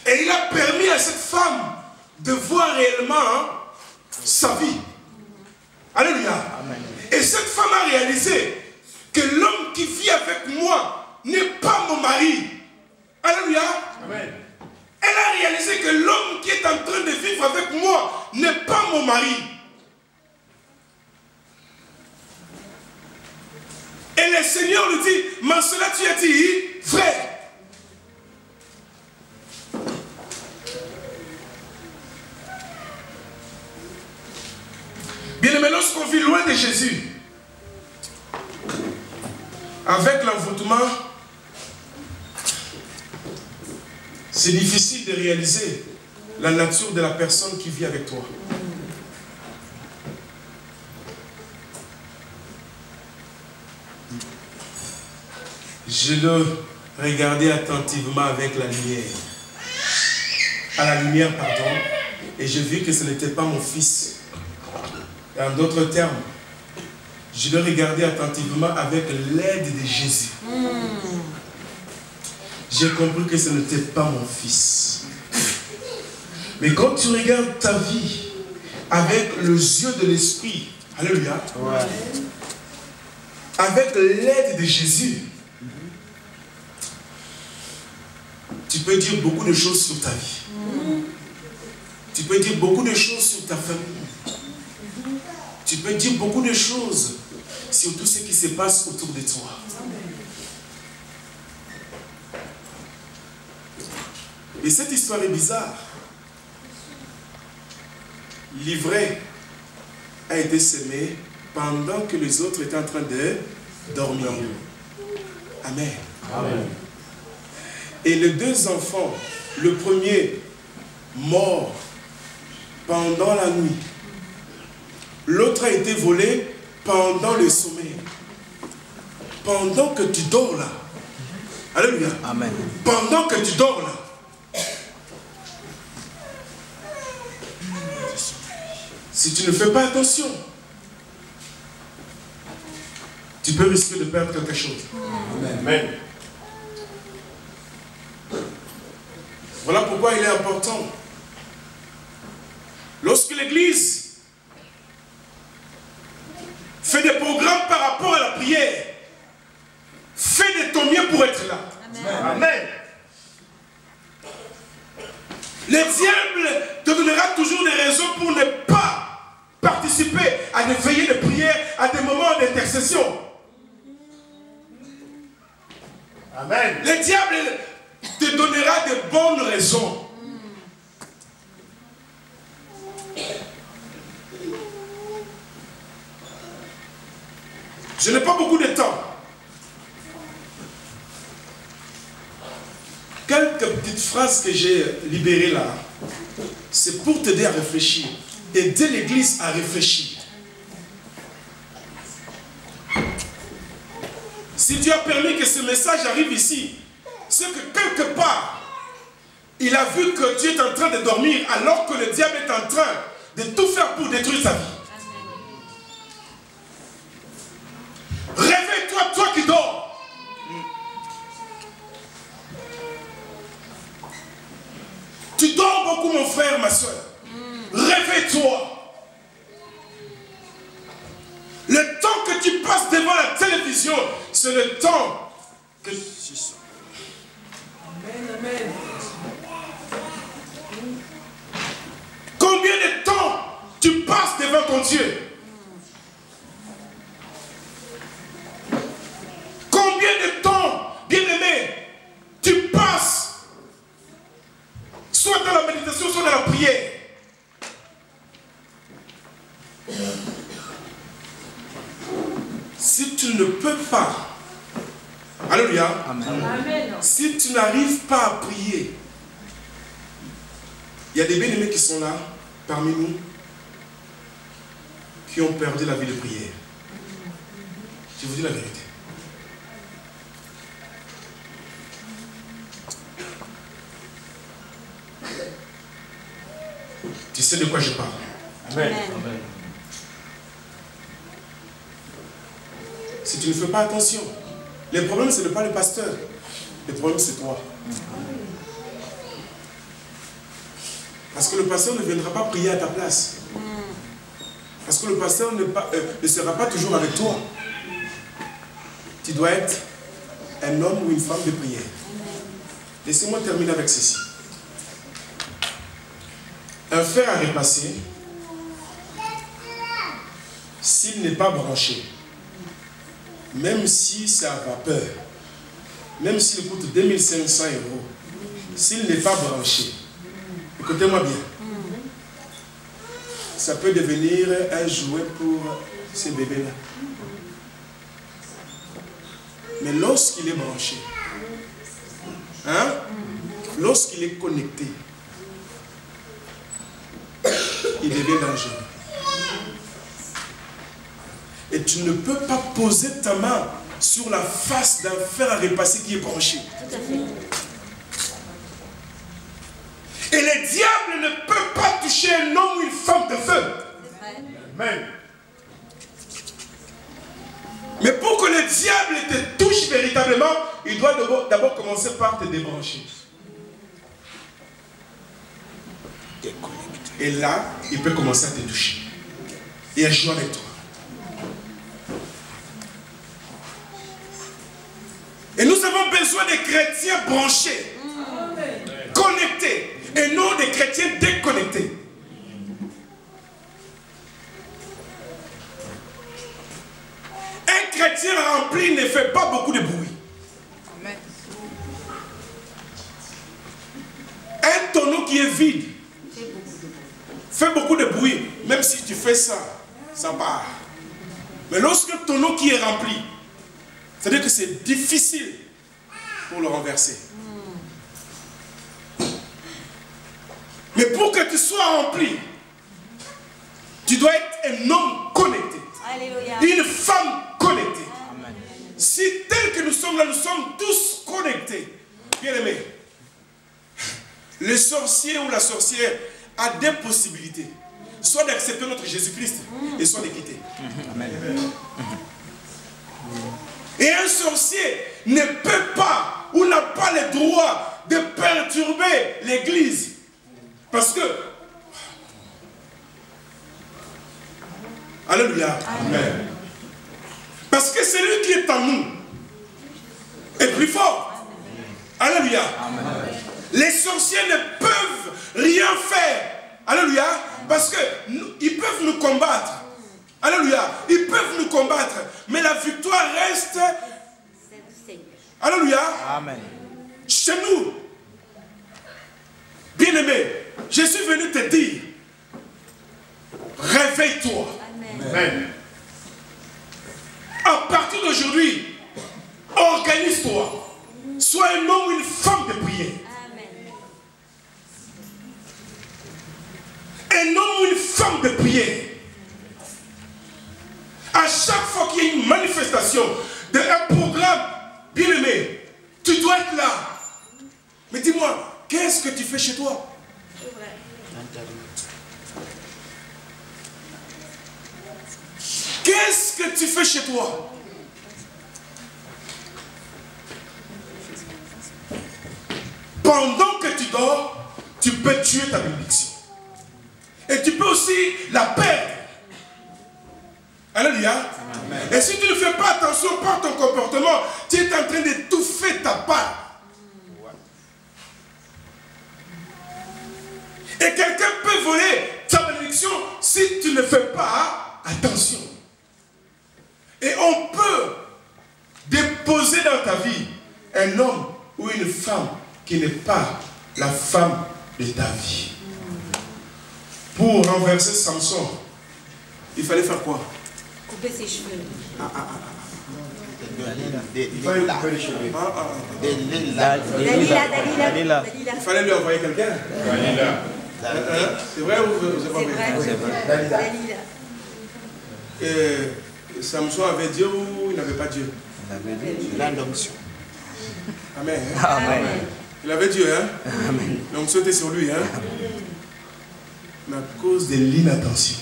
et il a permis à cette femme de voir réellement sa vie. Alléluia. Amen. Et cette femme a réalisé que l'homme qui vit avec moi n'est pas mon mari. Alléluia. Amen. Elle a réalisé que l'homme qui est en train de vivre avec moi n'est pas mon mari. Et le Seigneur lui dit, mais cela tu as dit vrai. Bien aimé, lorsqu'on vit loin de Jésus, avec l'envoûtement, c'est difficile de réaliser la nature de la personne qui vit avec toi. Je le regardais attentivement avec la lumière. À la lumière, pardon. Et je vis que ce n'était pas mon fils. En d'autres termes, je le regardais attentivement avec l'aide de Jésus. J'ai compris que ce n'était pas mon fils. Mais quand tu regardes ta vie avec les yeux de l'esprit, alléluia, Ouais. avec l'aide de Jésus, tu peux dire beaucoup de choses sur ta vie. Tu peux dire beaucoup de choses sur ta famille. Tu peux dire beaucoup de choses sur tout ce qui se passe autour de toi. Et cette histoire est bizarre. L'ivraie a été semé pendant que les autres étaient en train de dormir. Amen. Amen. Et les 2 enfants, le premier mort pendant la nuit, l'autre a été volé pendant le sommeil. Pendant que tu dors là. Alléluia. Amen. Pendant que tu dors là. Si tu ne fais pas attention, tu peux risquer de perdre quelque chose. Amen. Voilà pourquoi il est important. Lorsque l'Église fait des programmes par rapport à la prière, fais de ton mieux pour être là. Amen. Amen. Le diable te donnera toujours des raisons pour ne pas participer à des veillées de prière, à des moments d'intercession. Amen. Le diable te donnera de bonnes raisons. Je n'ai pas beaucoup de temps. Quelques petites phrases que j'ai libérées là, c'est pour t'aider à réfléchir, aider l'Église à réfléchir. Si Dieu a permis que ce message arrive ici, c'est que quelque part, il a vu que Dieu est en train de dormir alors que le diable est en train de tout faire pour détruire sa vie. Réveille-toi, toi qui dors. Tu dors beaucoup, mon frère, ma soeur. Réveille-toi. Le temps que tu passes devant la télévision, c'est le temps que... Amen, amen. Combien de temps tu passes devant ton Dieu? Combien de temps, bien-aimé, tu passes soit dans la méditation, soit dans la prière? Si tu ne peux pas, alléluia, amen. Si tu n'arrives pas à prier, il y a des bien-aimés qui sont là, parmi nous, qui ont perdu la vie de prière. Je vous dis la vérité. Tu sais de quoi je parle. Amen. Amen. Si tu ne fais pas attention, le problème ce n'est pas le pasteur, le problème c'est toi. Parce que le pasteur ne viendra pas prier à ta place. Parce que le pasteur ne sera pas toujours avec toi. Tu dois être un homme ou une femme de prière. Laissez-moi terminer avec ceci. Un fer à repasser, s'il n'est pas branché, même si c'est à vapeur, même s'il coûte 2500 €, s'il n'est pas branché, écoutez-moi bien, ça peut devenir un jouet pour ces bébés-là. Mais lorsqu'il est branché, hein, lorsqu'il est connecté, il devient dangereux. Et tu ne peux pas poser ta main sur la face d'un fer à repasser qui est branché. Tout à fait. Et le diable ne peut pas toucher un homme ou une femme de feu. Amen. Mais pour que le diable te touche véritablement, il doit d'abord commencer par te débrancher. Et là, il peut commencer à te toucher et à jouer avec toi. Et nous avons besoin de chrétiens branchés, connectés, et non des chrétiens déconnectés. Un chrétien rempli ne fait pas beaucoup de bruit. Un tonneau qui est vide fait beaucoup de bruit. Même si tu fais ça, ça part. Mais lorsque le tonneau qui est rempli, c'est-à-dire que c'est difficile pour le renverser. Mais pour que tu sois rempli, tu dois être un homme connecté. Alléluia. Une femme connectée. Amen. Si tel que nous sommes là, nous sommes tous connectés. Bien aimé, le sorcier ou la sorcière a des possibilités. soit d'accepter notre Jésus-Christ et soit de quitter. Amen. Et un sorcier ne peut pas ou n'a pas le droit de perturber l'église. Parce que... Alléluia. Amen. Parce que celui qui est en nous est plus fort. Alléluia. Amen. Les sorciers ne peuvent rien faire. Alléluia. Parce qu'ils peuvent nous combattre. Alléluia. Ils peuvent nous combattre. Mais la victoire reste... Alléluia. Amen. Chez nous. Bien-aimé, je suis venu te dire, réveille-toi. Amen. À partir d'aujourd'hui, organise-toi. Sois un homme ou une femme de prière. Un homme ou une femme de prière. À chaque fois qu'il y a une manifestation d'un programme, bien aimé, tu dois être là. Mais dis-moi, qu'est-ce que tu fais chez toi? Qu'est-ce que tu fais chez toi? Pendant que tu dors, tu peux tuer ta bénédiction. Et tu peux aussi la perdre. Alléluia. Amen. Et si tu ne fais pas attention par ton comportement, tu es en train d'étouffer ta part. Et quelqu'un peut voler ta bénédiction si tu ne fais pas attention. Et on peut déposer dans ta vie un homme ou une femme qui n'est pas la femme de ta vie. Pour renverser Samson, il fallait faire quoi? Couper ses cheveux. Il fallait lui couper les cheveux. Dalila. Il fallait lui envoyer quelqu'un. C'est vrai ou vous avez pas vrai? Dalila. Et Samson avait Dieu ou il n'avait pas Dieu? Il avait l'onction. Amen. Amen. Il avait Dieu, hein? Amen. L'onction était sur lui, hein? Mais à cause de l'inattention,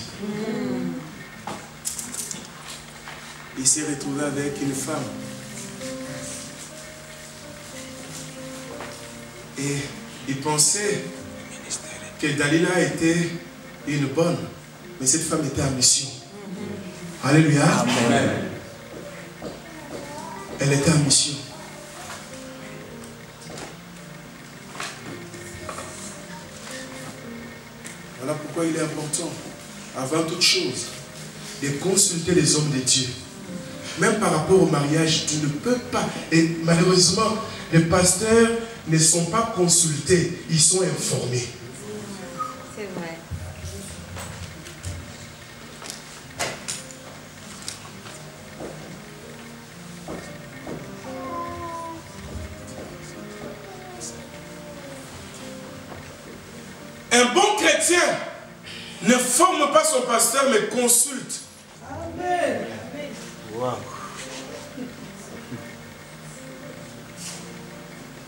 il s'est retrouvé avec une femme. Et il pensait que Dalila était une bonne, mais cette femme était en mission. Alléluia. Amen. Elle était en mission. Voilà pourquoi il est important, avant toute chose, de consulter les hommes de Dieu. Même par rapport au mariage, tu ne peux pas. Et malheureusement, les pasteurs ne sont pas consultés, ils sont informés. C'est vrai. Un bon chrétien ne forme pas son pasteur, mais consulte. Amen. Wow.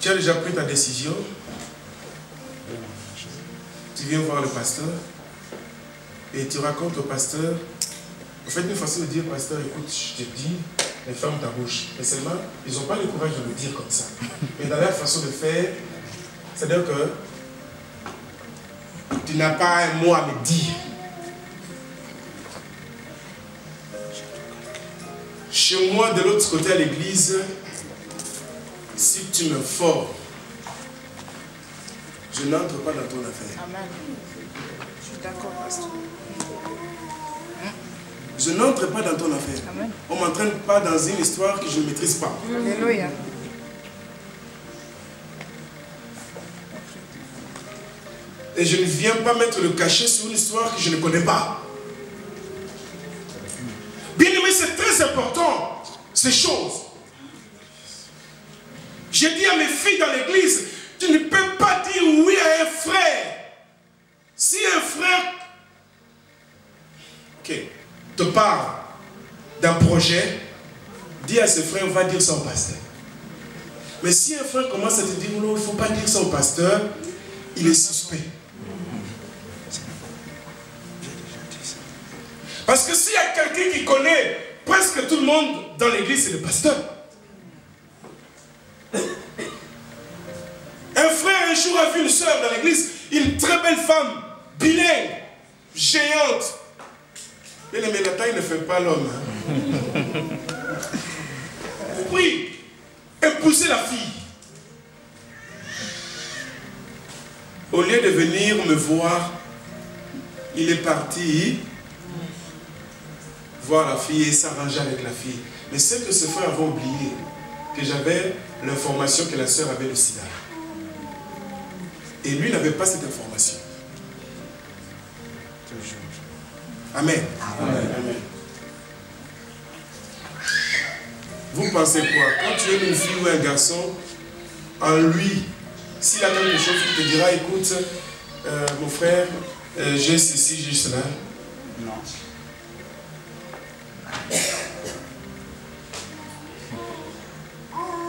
Tu as déjà pris ta décision. Tu viens voir le pasteur et tu racontes au pasteur. En fait, une façon de dire, pasteur, écoute, je te dis, les ferme ta bouche. Mais seulement, ils n'ont pas le courage de le dire comme ça. Mais dans leur façon de faire, c'est-à-dire que tu n'as pas un mot à me dire. Chez moi, de l'autre côté à l'église, si tu me formes, je n'entre pas dans ton affaire. Amen. Je suis d'accord, pasteur. Je n'entre pas dans ton affaire. Amen. On ne m'entraîne pas dans une histoire que je ne maîtrise pas. Alléluia. Et je ne viens pas mettre le cachet sur une histoire que je ne connais pas. Bien aimé, c'est très important, ces choses. J'ai dit à mes filles dans l'église, tu ne peux pas dire oui à un frère. Si un frère te parle d'un projet, dis à ce frère, va dire ça au pasteur. Mais si un frère commence à te dire, non, il ne faut pas dire ça au pasteur, il est suspect. Parce que s'il y a quelqu'un qui connaît presque tout le monde dans l'église, c'est le pasteur. Un frère un jour a vu une soeur dans l'église, une très belle femme, bilingue, géante. Mais la taille ne fait pas l'homme. Oui, épouser la fille. Au lieu de venir me voir, il est parti voir la fille et s'arranger avec la fille. Mais c'est que ce frère avait oublié que j'avais l'information que la sœur avait le sida. Et lui n'avait pas cette information. Amen. Amen. Amen. Vous pensez quoi? Quand tu aimes une fille ou un garçon, en lui, s'il a quelque chose, il te dira, écoute, mon frère, j'ai ceci, j'ai cela. Non.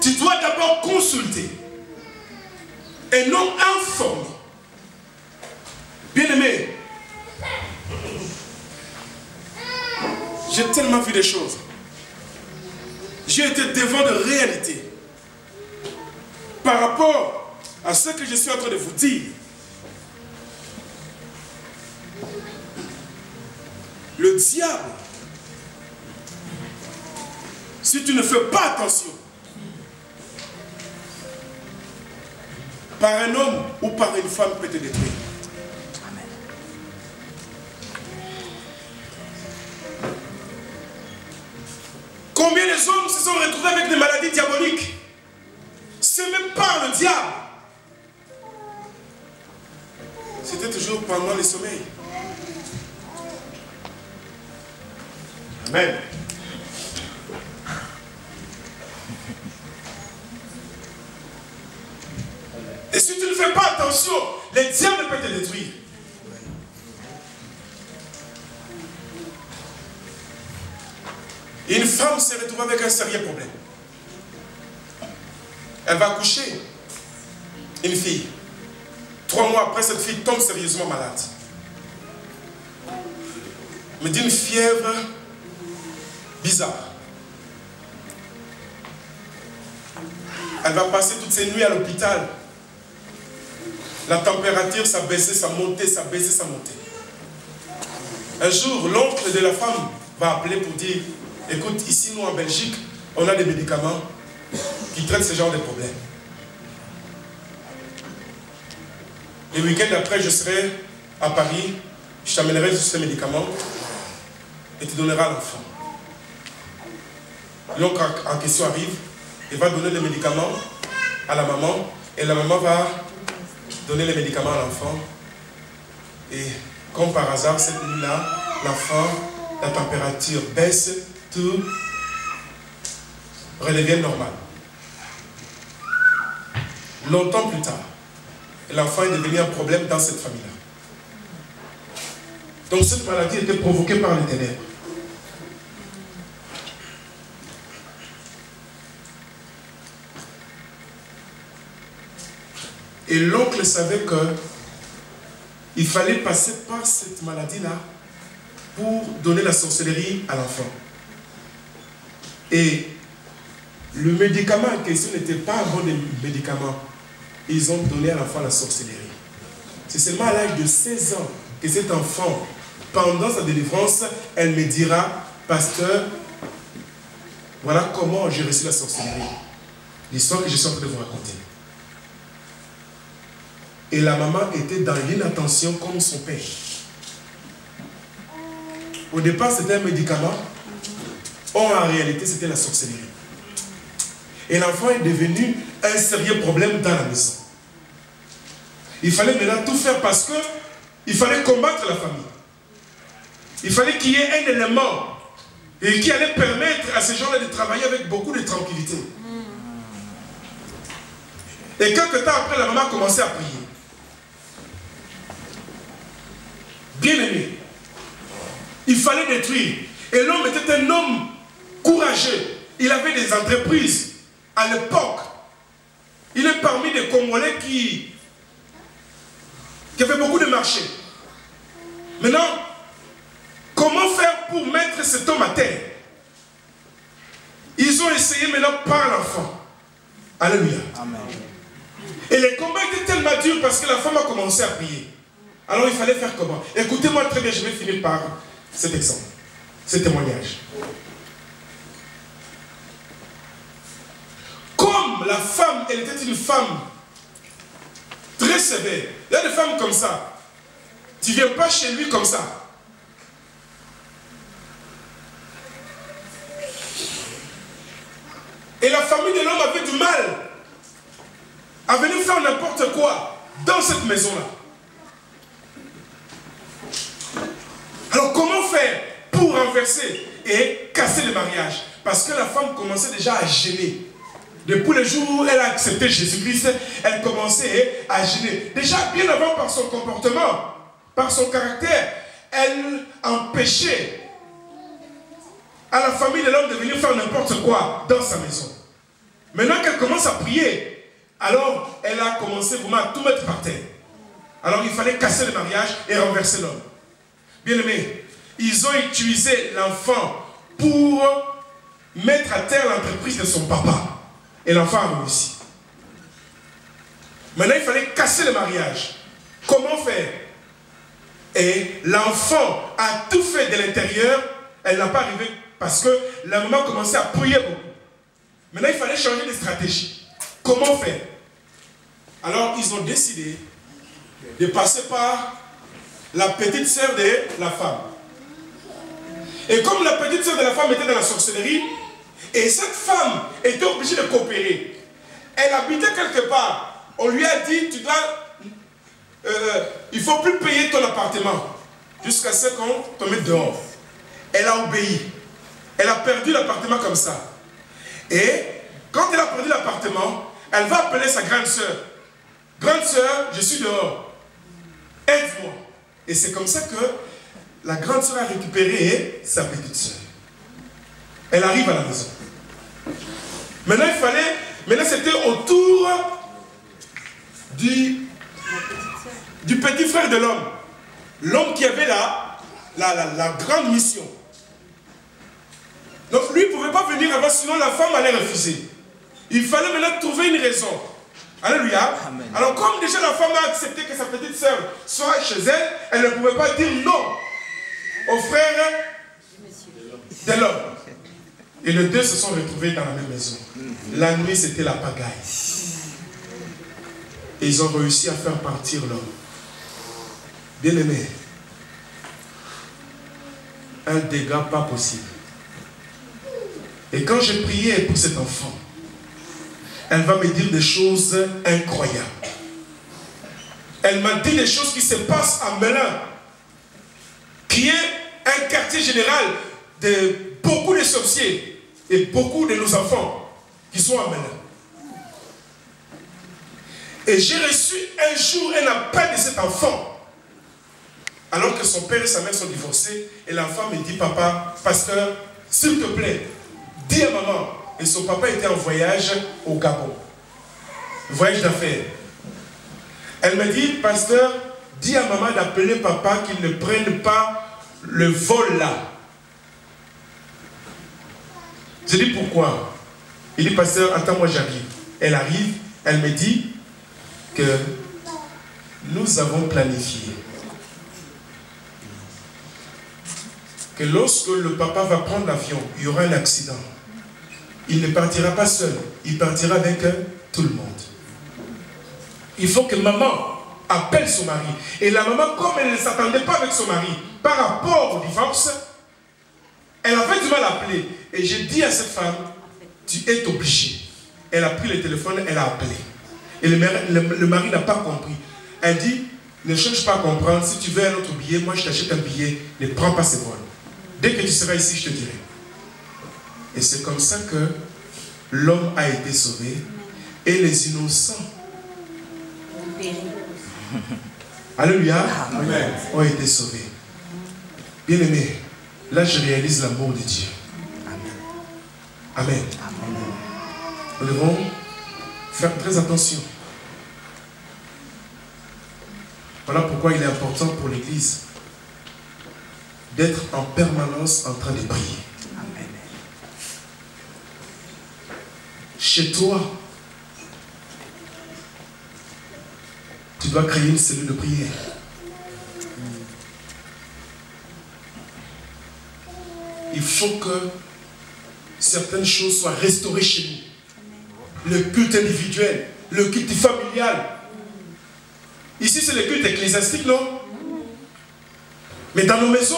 Tu dois d'abord consulter et non informer. Bien-aimé, j'ai tellement vu des choses. J'ai été devant de réalités par rapport à ce que je suis en train de vous dire. Le diable, si tu ne fais pas attention, par un homme ou par une femme peut te détruire. Amen. Combien les hommes se sont retrouvés avec des maladies diaboliques? C'est même pas le diable. C'était toujours pendant les sommeils. Amen. Et si tu ne fais pas attention, les diables peuvent te détruire. Et une femme s'est retrouvée avec un sérieux problème. Elle va accoucher une fille. 3 mois après, cette fille tombe sérieusement malade. Mais d'une fièvre bizarre. Elle va passer toutes ses nuits à l'hôpital. La température, ça baissait, ça montait, ça baissait, ça montait. Un jour, l'oncle de la femme va appeler pour dire, écoute, ici, nous, en Belgique, on a des médicaments qui traitent ce genre de problèmes. Le week-end après, je serai à Paris, je t'amènerai ces médicaments et tu donneras l'enfant. L'oncle en question arrive, il va donner les médicaments à la maman et la maman va donner les médicaments à l'enfant. Et comme par hasard, cette nuit-là, l'enfant, la température baisse, tout redevient normal. Longtemps plus tard, l'enfant est devenu un problème dans cette famille-là. Donc cette maladie était provoquée par les ténèbres. Et l'oncle savait qu'il fallait passer par cette maladie-là pour donner la sorcellerie à l'enfant. Et le médicament en question n'était pas un bon médicament. Ils ont donné à l'enfant la sorcellerie. C'est seulement à l'âge de 16 ans que cet enfant, pendant sa délivrance, elle me dira, pasteur, voilà comment j'ai reçu la sorcellerie. L'histoire que je suis en train de vous raconter. Et la maman était dans l'inattention comme son père. Au départ, c'était un médicament. Or, en réalité, c'était la sorcellerie. Et l'enfant est devenu un sérieux problème dans la maison. Il fallait maintenant tout faire parce que il fallait combattre la famille. Il fallait qu'il y ait un élément et qui allait permettre à ces gens-là de travailler avec beaucoup de tranquillité. Et quelques temps après, la maman a commencé à prier. Bien-aimé, il fallait détruire. Et l'homme était un homme courageux. Il avait des entreprises à l'époque. Il est parmi des Congolais qui avaient beaucoup de marchés. Maintenant, Comment faire pour mettre cet homme à terre? Ils ont essayé maintenant par l'enfant. Alléluia. Amen. Et les combats étaient tellement durs parce que la femme a commencé à prier. Alors il fallait faire comment? Écoutez-moi très bien, je vais finir par cet exemple, ce témoignage. Comme la femme, elle était une femme très sévère. Il y a des femmes comme ça. Tu ne viens pas chez lui comme ça. Et la famille de l'homme avait du mal à venir faire n'importe quoi dans cette maison-là. Alors comment faire pour renverser et casser le mariage? Parce que la femme commençait déjà à gêner. Depuis le jour où elle a accepté Jésus-Christ, elle commençait à gêner. Déjà bien avant par son comportement, par son caractère, elle empêchait à la famille de l'homme de venir faire n'importe quoi dans sa maison. Maintenant qu'elle commence à prier, alors elle a commencé vraiment à tout mettre par terre. Alors il fallait casser le mariage et renverser l'homme. Bien-aimés, ils ont utilisé l'enfant pour mettre à terre l'entreprise de son papa. Et l'enfant a réussi. Maintenant il fallait casser le mariage. Comment faire? Et l'enfant a tout fait de l'intérieur. Elle n'a pas arrivé parce que la maman commençait à prier beaucoup. Maintenant, il fallait changer de stratégie. Comment faire? Alors, ils ont décidé de passer par la petite sœur de la femme. Et comme la petite sœur de la femme était dans la sorcellerie, et cette femme était obligée de coopérer, elle habitait quelque part. On lui a dit, tu dois, il ne faut plus payer ton appartement jusqu'à ce qu'on te mette dehors. Elle a obéi. Elle a perdu l'appartement comme ça. Et quand elle a perdu l'appartement, elle va appeler sa grande sœur. Grande sœur, je suis dehors. Aide-moi. Et c'est comme ça que la grande sœur a récupéré sa petite sœur. Elle arrive à la maison. Maintenant c'était au tour du petit frère de l'homme. L'homme qui avait la grande mission. Donc lui ne pouvait pas venir avant, sinon la femme allait refuser. Il fallait maintenant trouver une raison. Alléluia. Amen. Alors comme déjà la femme a accepté que sa petite sœur soit chez elle, elle ne pouvait pas dire non au frère de l'homme. Et les deux se sont retrouvés dans la même maison. La nuit, c'était la pagaille. Et ils ont réussi à faire partir l'homme. Bien-aimé, un dégât pas possible. Et quand j'ai prié pour cet enfant, elle va me dire des choses incroyables. Elle m'a dit des choses qui se passent à Melun, qui est un quartier général de beaucoup de sorciers et beaucoup de nos enfants qui sont à Melun. Et j'ai reçu un jour un appel de cet enfant, alors que son père et sa mère sont divorcés, et l'enfant me dit, papa, pasteur, s'il te plaît, dis à maman. Et son papa était en voyage au Gabon. Voyage d'affaires. Elle me dit, pasteur, dis à maman d'appeler papa qu'il ne prenne pas le vol là. Je dis pourquoi? Il dit, pasteur, attends, moi j'arrive. Elle arrive, elle me dit que nous avons planifié que lorsque le papa va prendre l'avion, il y aura un accident. Il ne partira pas seul, il partira avec tout le monde. Il faut que maman appelle son mari. Et la maman, comme elle ne s'attendait pas avec son mari par rapport au divorce, elle avait du mal à appeler. Et j'ai dit à cette femme, tu es obligée. Elle a pris le téléphone, elle a appelé. Et le mari n'a pas compris. Elle dit, ne cherche pas à comprendre. Si tu veux un autre billet, moi je t'achète un billet. Ne prends pas ce vol. Dès que tu seras ici, je te dirai. Et c'est comme ça que l'homme a été sauvé et les innocents, alléluia, Amen, ont été sauvés. Bien aimé, là je réalise l'amour de Dieu. Amen. Amen. Nous devons faire très attention. Voilà pourquoi il est important pour l'Église d'être en permanence en train de prier. Amen. Chez toi, tu dois créer une cellule de prière. Il faut que certaines choses soient restaurées chez nous. Le culte individuel, le culte familial. Ici, c'est le culte ecclésiastique, non? Mais dans nos maisons,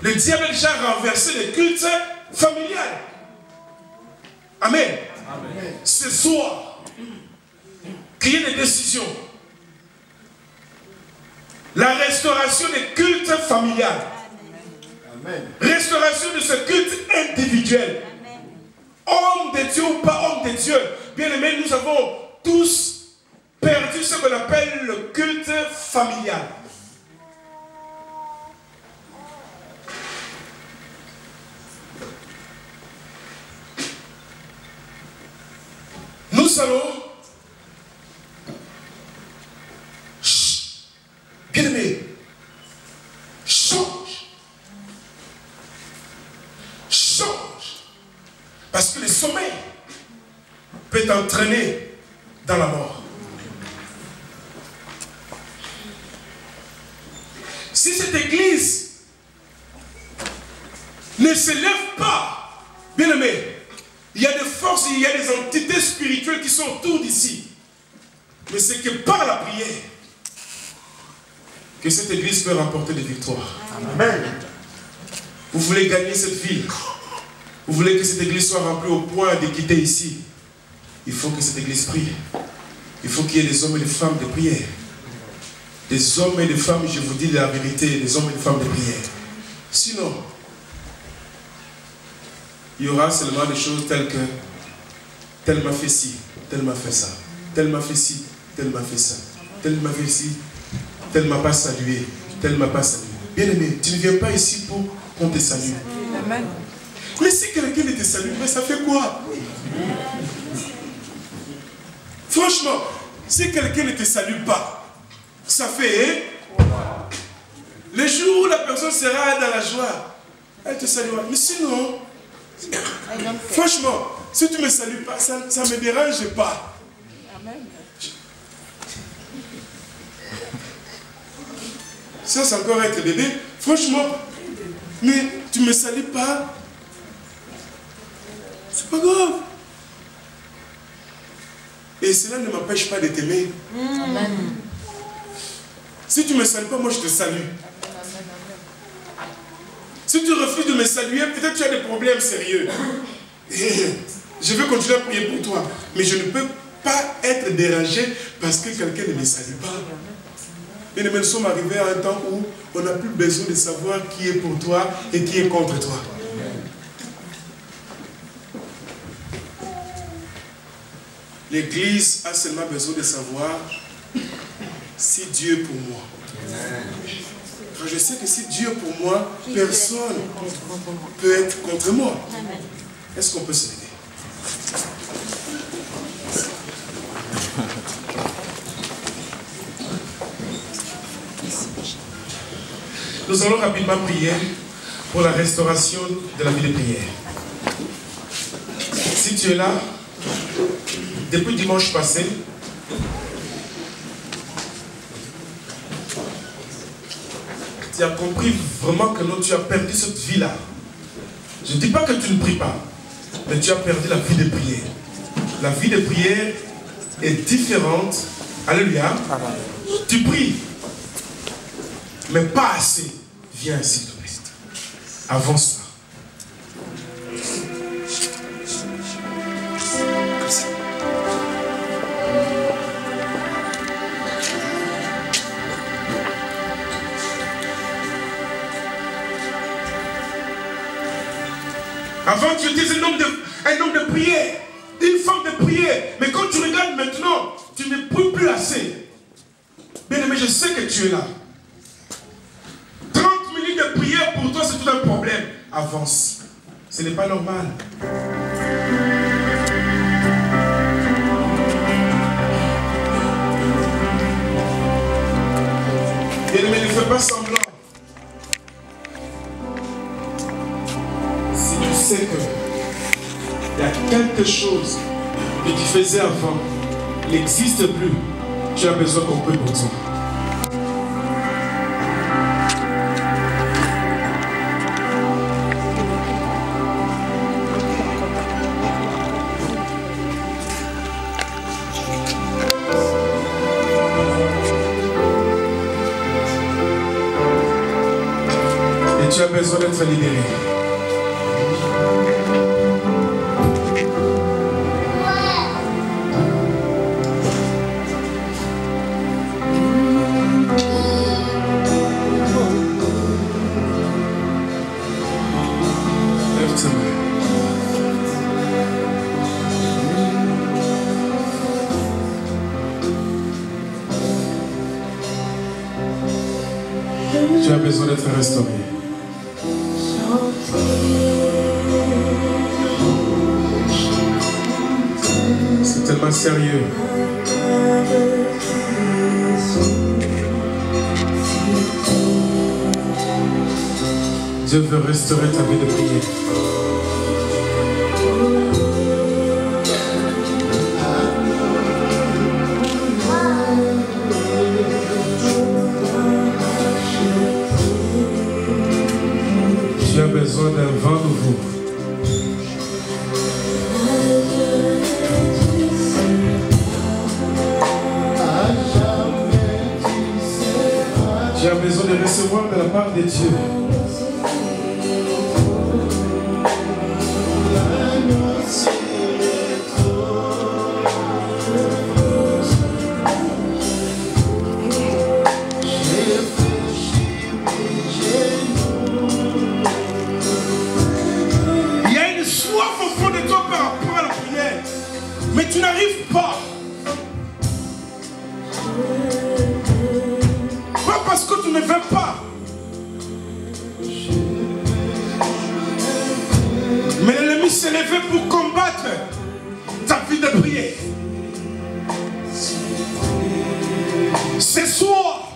le diable a déjà renversé le culte familial. Amen. Amen. Ce soir, qu'il y ait des décisions. La restauration des cultes familiales. Amen. Restauration de ce culte individuel. Amen. Homme de Dieu ou pas homme de Dieu. Bien aimé, nous avons tous perdu ce qu'on appelle le culte familial. Nous allons, bien aimé, change. Parce que le sommeil peut t'entraîner dans la mort. Si cette église ne se lève pas, bien aimé, il y a des forces, il y a des entités spirituelles qui sont autour d'ici. Mais c'est que par la prière que cette église peut remporter des victoires. Amen. Vous voulez gagner cette ville? Vous voulez que cette église soit remplie au point de quitter ici? Il faut que cette église prie. Il faut qu'il y ait des hommes et des femmes de prière. Des hommes et des femmes, je vous dis la vérité, des hommes et des femmes de prière. Sinon, il y aura seulement des choses telles que tel m'a fait ci, tel m'a fait ça, tel m'a fait ci, tel m'a fait ça, tel m'a fait ci, tel m'a pas salué, tel m'a pas salué. Bien aimé, tu ne viens pas ici pour qu'on te salue. Amen. Mais si quelqu'un ne te salue, mais ça fait quoi? Franchement, si quelqu'un ne te salue pas, ça fait le jour où la personne sera dans la joie, elle te saluera. Mais sinon, franchement, si tu ne me salues pas, ça ne me dérange pas. Amen. Ça, c'est encore être bébé. Franchement, mais tu ne me salues pas, c'est pas grave. Et cela ne m'empêche pas de t'aimer. Si tu ne me salues pas, moi je te salue. Si tu refuses de me saluer, peut-être tu as des problèmes sérieux. Et je vais continuer à prier pour toi. Mais je ne peux pas être dérangé parce que quelqu'un ne me salue pas. Et nous sommes arrivés à un temps où on n'a plus besoin de savoir qui est pour toi et qui est contre toi. L'Église a seulement besoin de savoir si Dieu est pour moi. Quand je sais que si Dieu est pour moi, personne ne peut être contre moi. Est-ce qu'on peut se lever? Nous allons rapidement prier pour la restauration de la vie de prière. Si tu es là, depuis dimanche passé, tu as compris vraiment que non, tu as perdu cette vie-là. Je ne dis pas que tu ne pries pas, mais tu as perdu la vie de prière. La vie de prière est différente. Alléluia. Tu pries, mais pas assez. Viens s'il te plaît. Avance là. Avant, tu étais un homme de prière, une femme de prière. Mais quand tu regardes maintenant, tu ne pries plus assez. Bien aimé, je sais que tu es là. 30 minutes de prière pour toi, c'est tout un problème. Avance. Ce n'est pas normal. Bien aimé, ne fais pas semblant. quelque chose que tu faisais avant n'existe plus, tu as besoin qu'on prie pour toi. Et tu as besoin d'être libéré. Tu as besoin d'être restauré. C'est tellement sérieux. Dieu veut restaurer ta vie de prière. Tu as besoin d'un vent nouveau. Tu as besoin de recevoir de la part de Dieu. Il y a une soif au fond de toi par rapport à la prière, mais tu n'arrives pas. Pas parce que tu ne veux pas, mais l'ennemi s'est levé pour combattre ta vie de prière. Ce soir,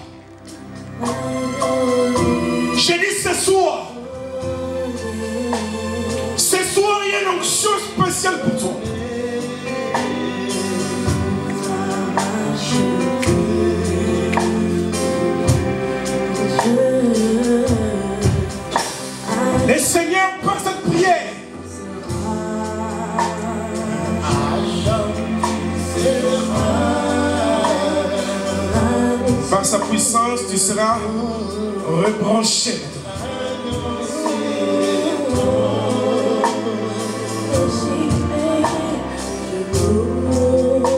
j'ai dit ce soir, il y a une onction spéciale pour toi. Le Seigneur, par cette prière, par sa puissance, tu seras rebranché.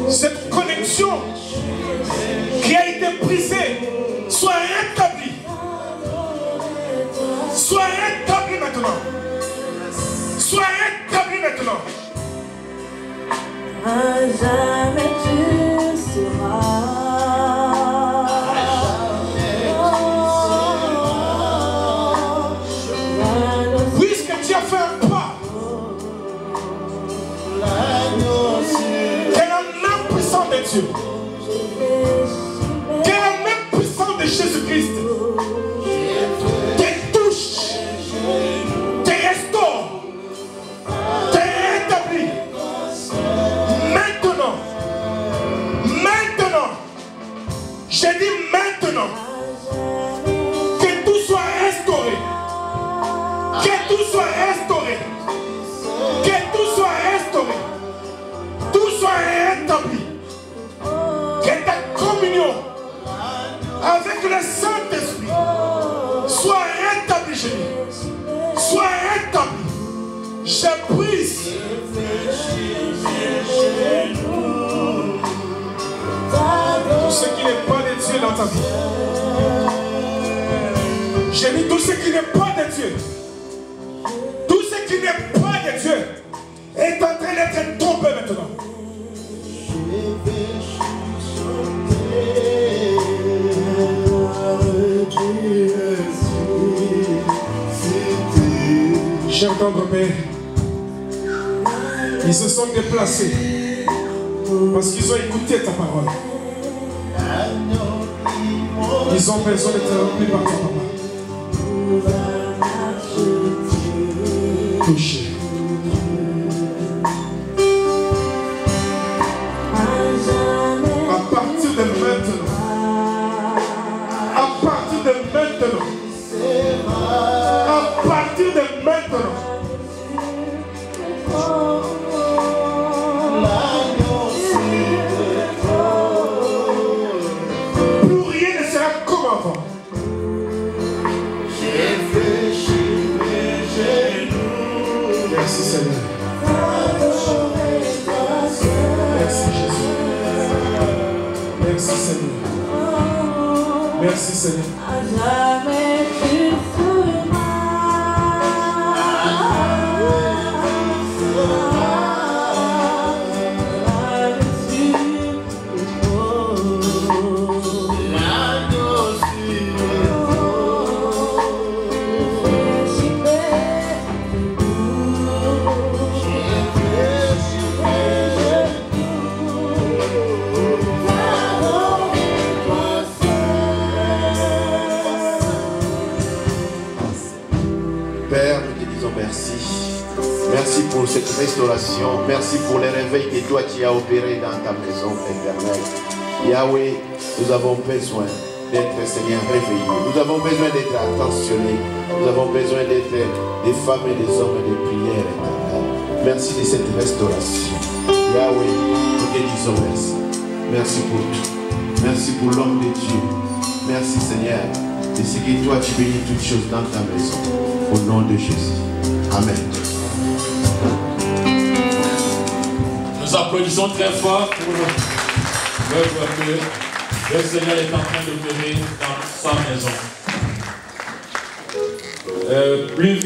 Cette connexion qui a été brisée soit rétablie. Soit rétablie maintenant. Soit rétablie maintenant. À jamais tu seras. Puisque tu as fait un pas, quel est le même puissant de Dieu, quel est le même puissant de Jésus-Christ, te touche, te restaure, te rétablit. Maintenant, j'ai dit maintenant, que tout soit restauré. Que tout soit restauré. Que tout soit restauré. Tout soit rétabli. Que ta communion avec le Saint-Esprit soit rétablie, je dis. Soit rétablie. Je brise. Tout ce qui n'est pas de Dieu dans ta vie. J'ai dit tout ce qui n'est pas de Dieu. Tout ce qui n'est pas de Dieu est en train d'être tombé maintenant. Cher tendre Père, ils se sont déplacés parce qu'ils ont écouté ta parole. Ils ont besoin d'être remplis par ton papa. Touchez. Merci Seigneur. À jamais tu seras. Père, nous te disons merci. Merci pour cette restauration. Merci pour les réveils que toi tu as opérés dans ta maison éternelle. Yahweh, nous avons besoin d'être, Seigneur, réveillés. Nous avons besoin d'être attentionnés. Nous avons besoin d'être des femmes et des hommes de prière éternelle. Merci de cette restauration. Yahweh, nous te disons merci. Merci pour tout. Merci pour l'homme de Dieu. Merci Seigneur. Et c'est que toi tu bénis toutes choses dans ta maison. Au nom de Jésus. Amen. Nous applaudissons très fort pour l'œuvre que le Seigneur est en train d'opérer dans sa maison. Plus vite.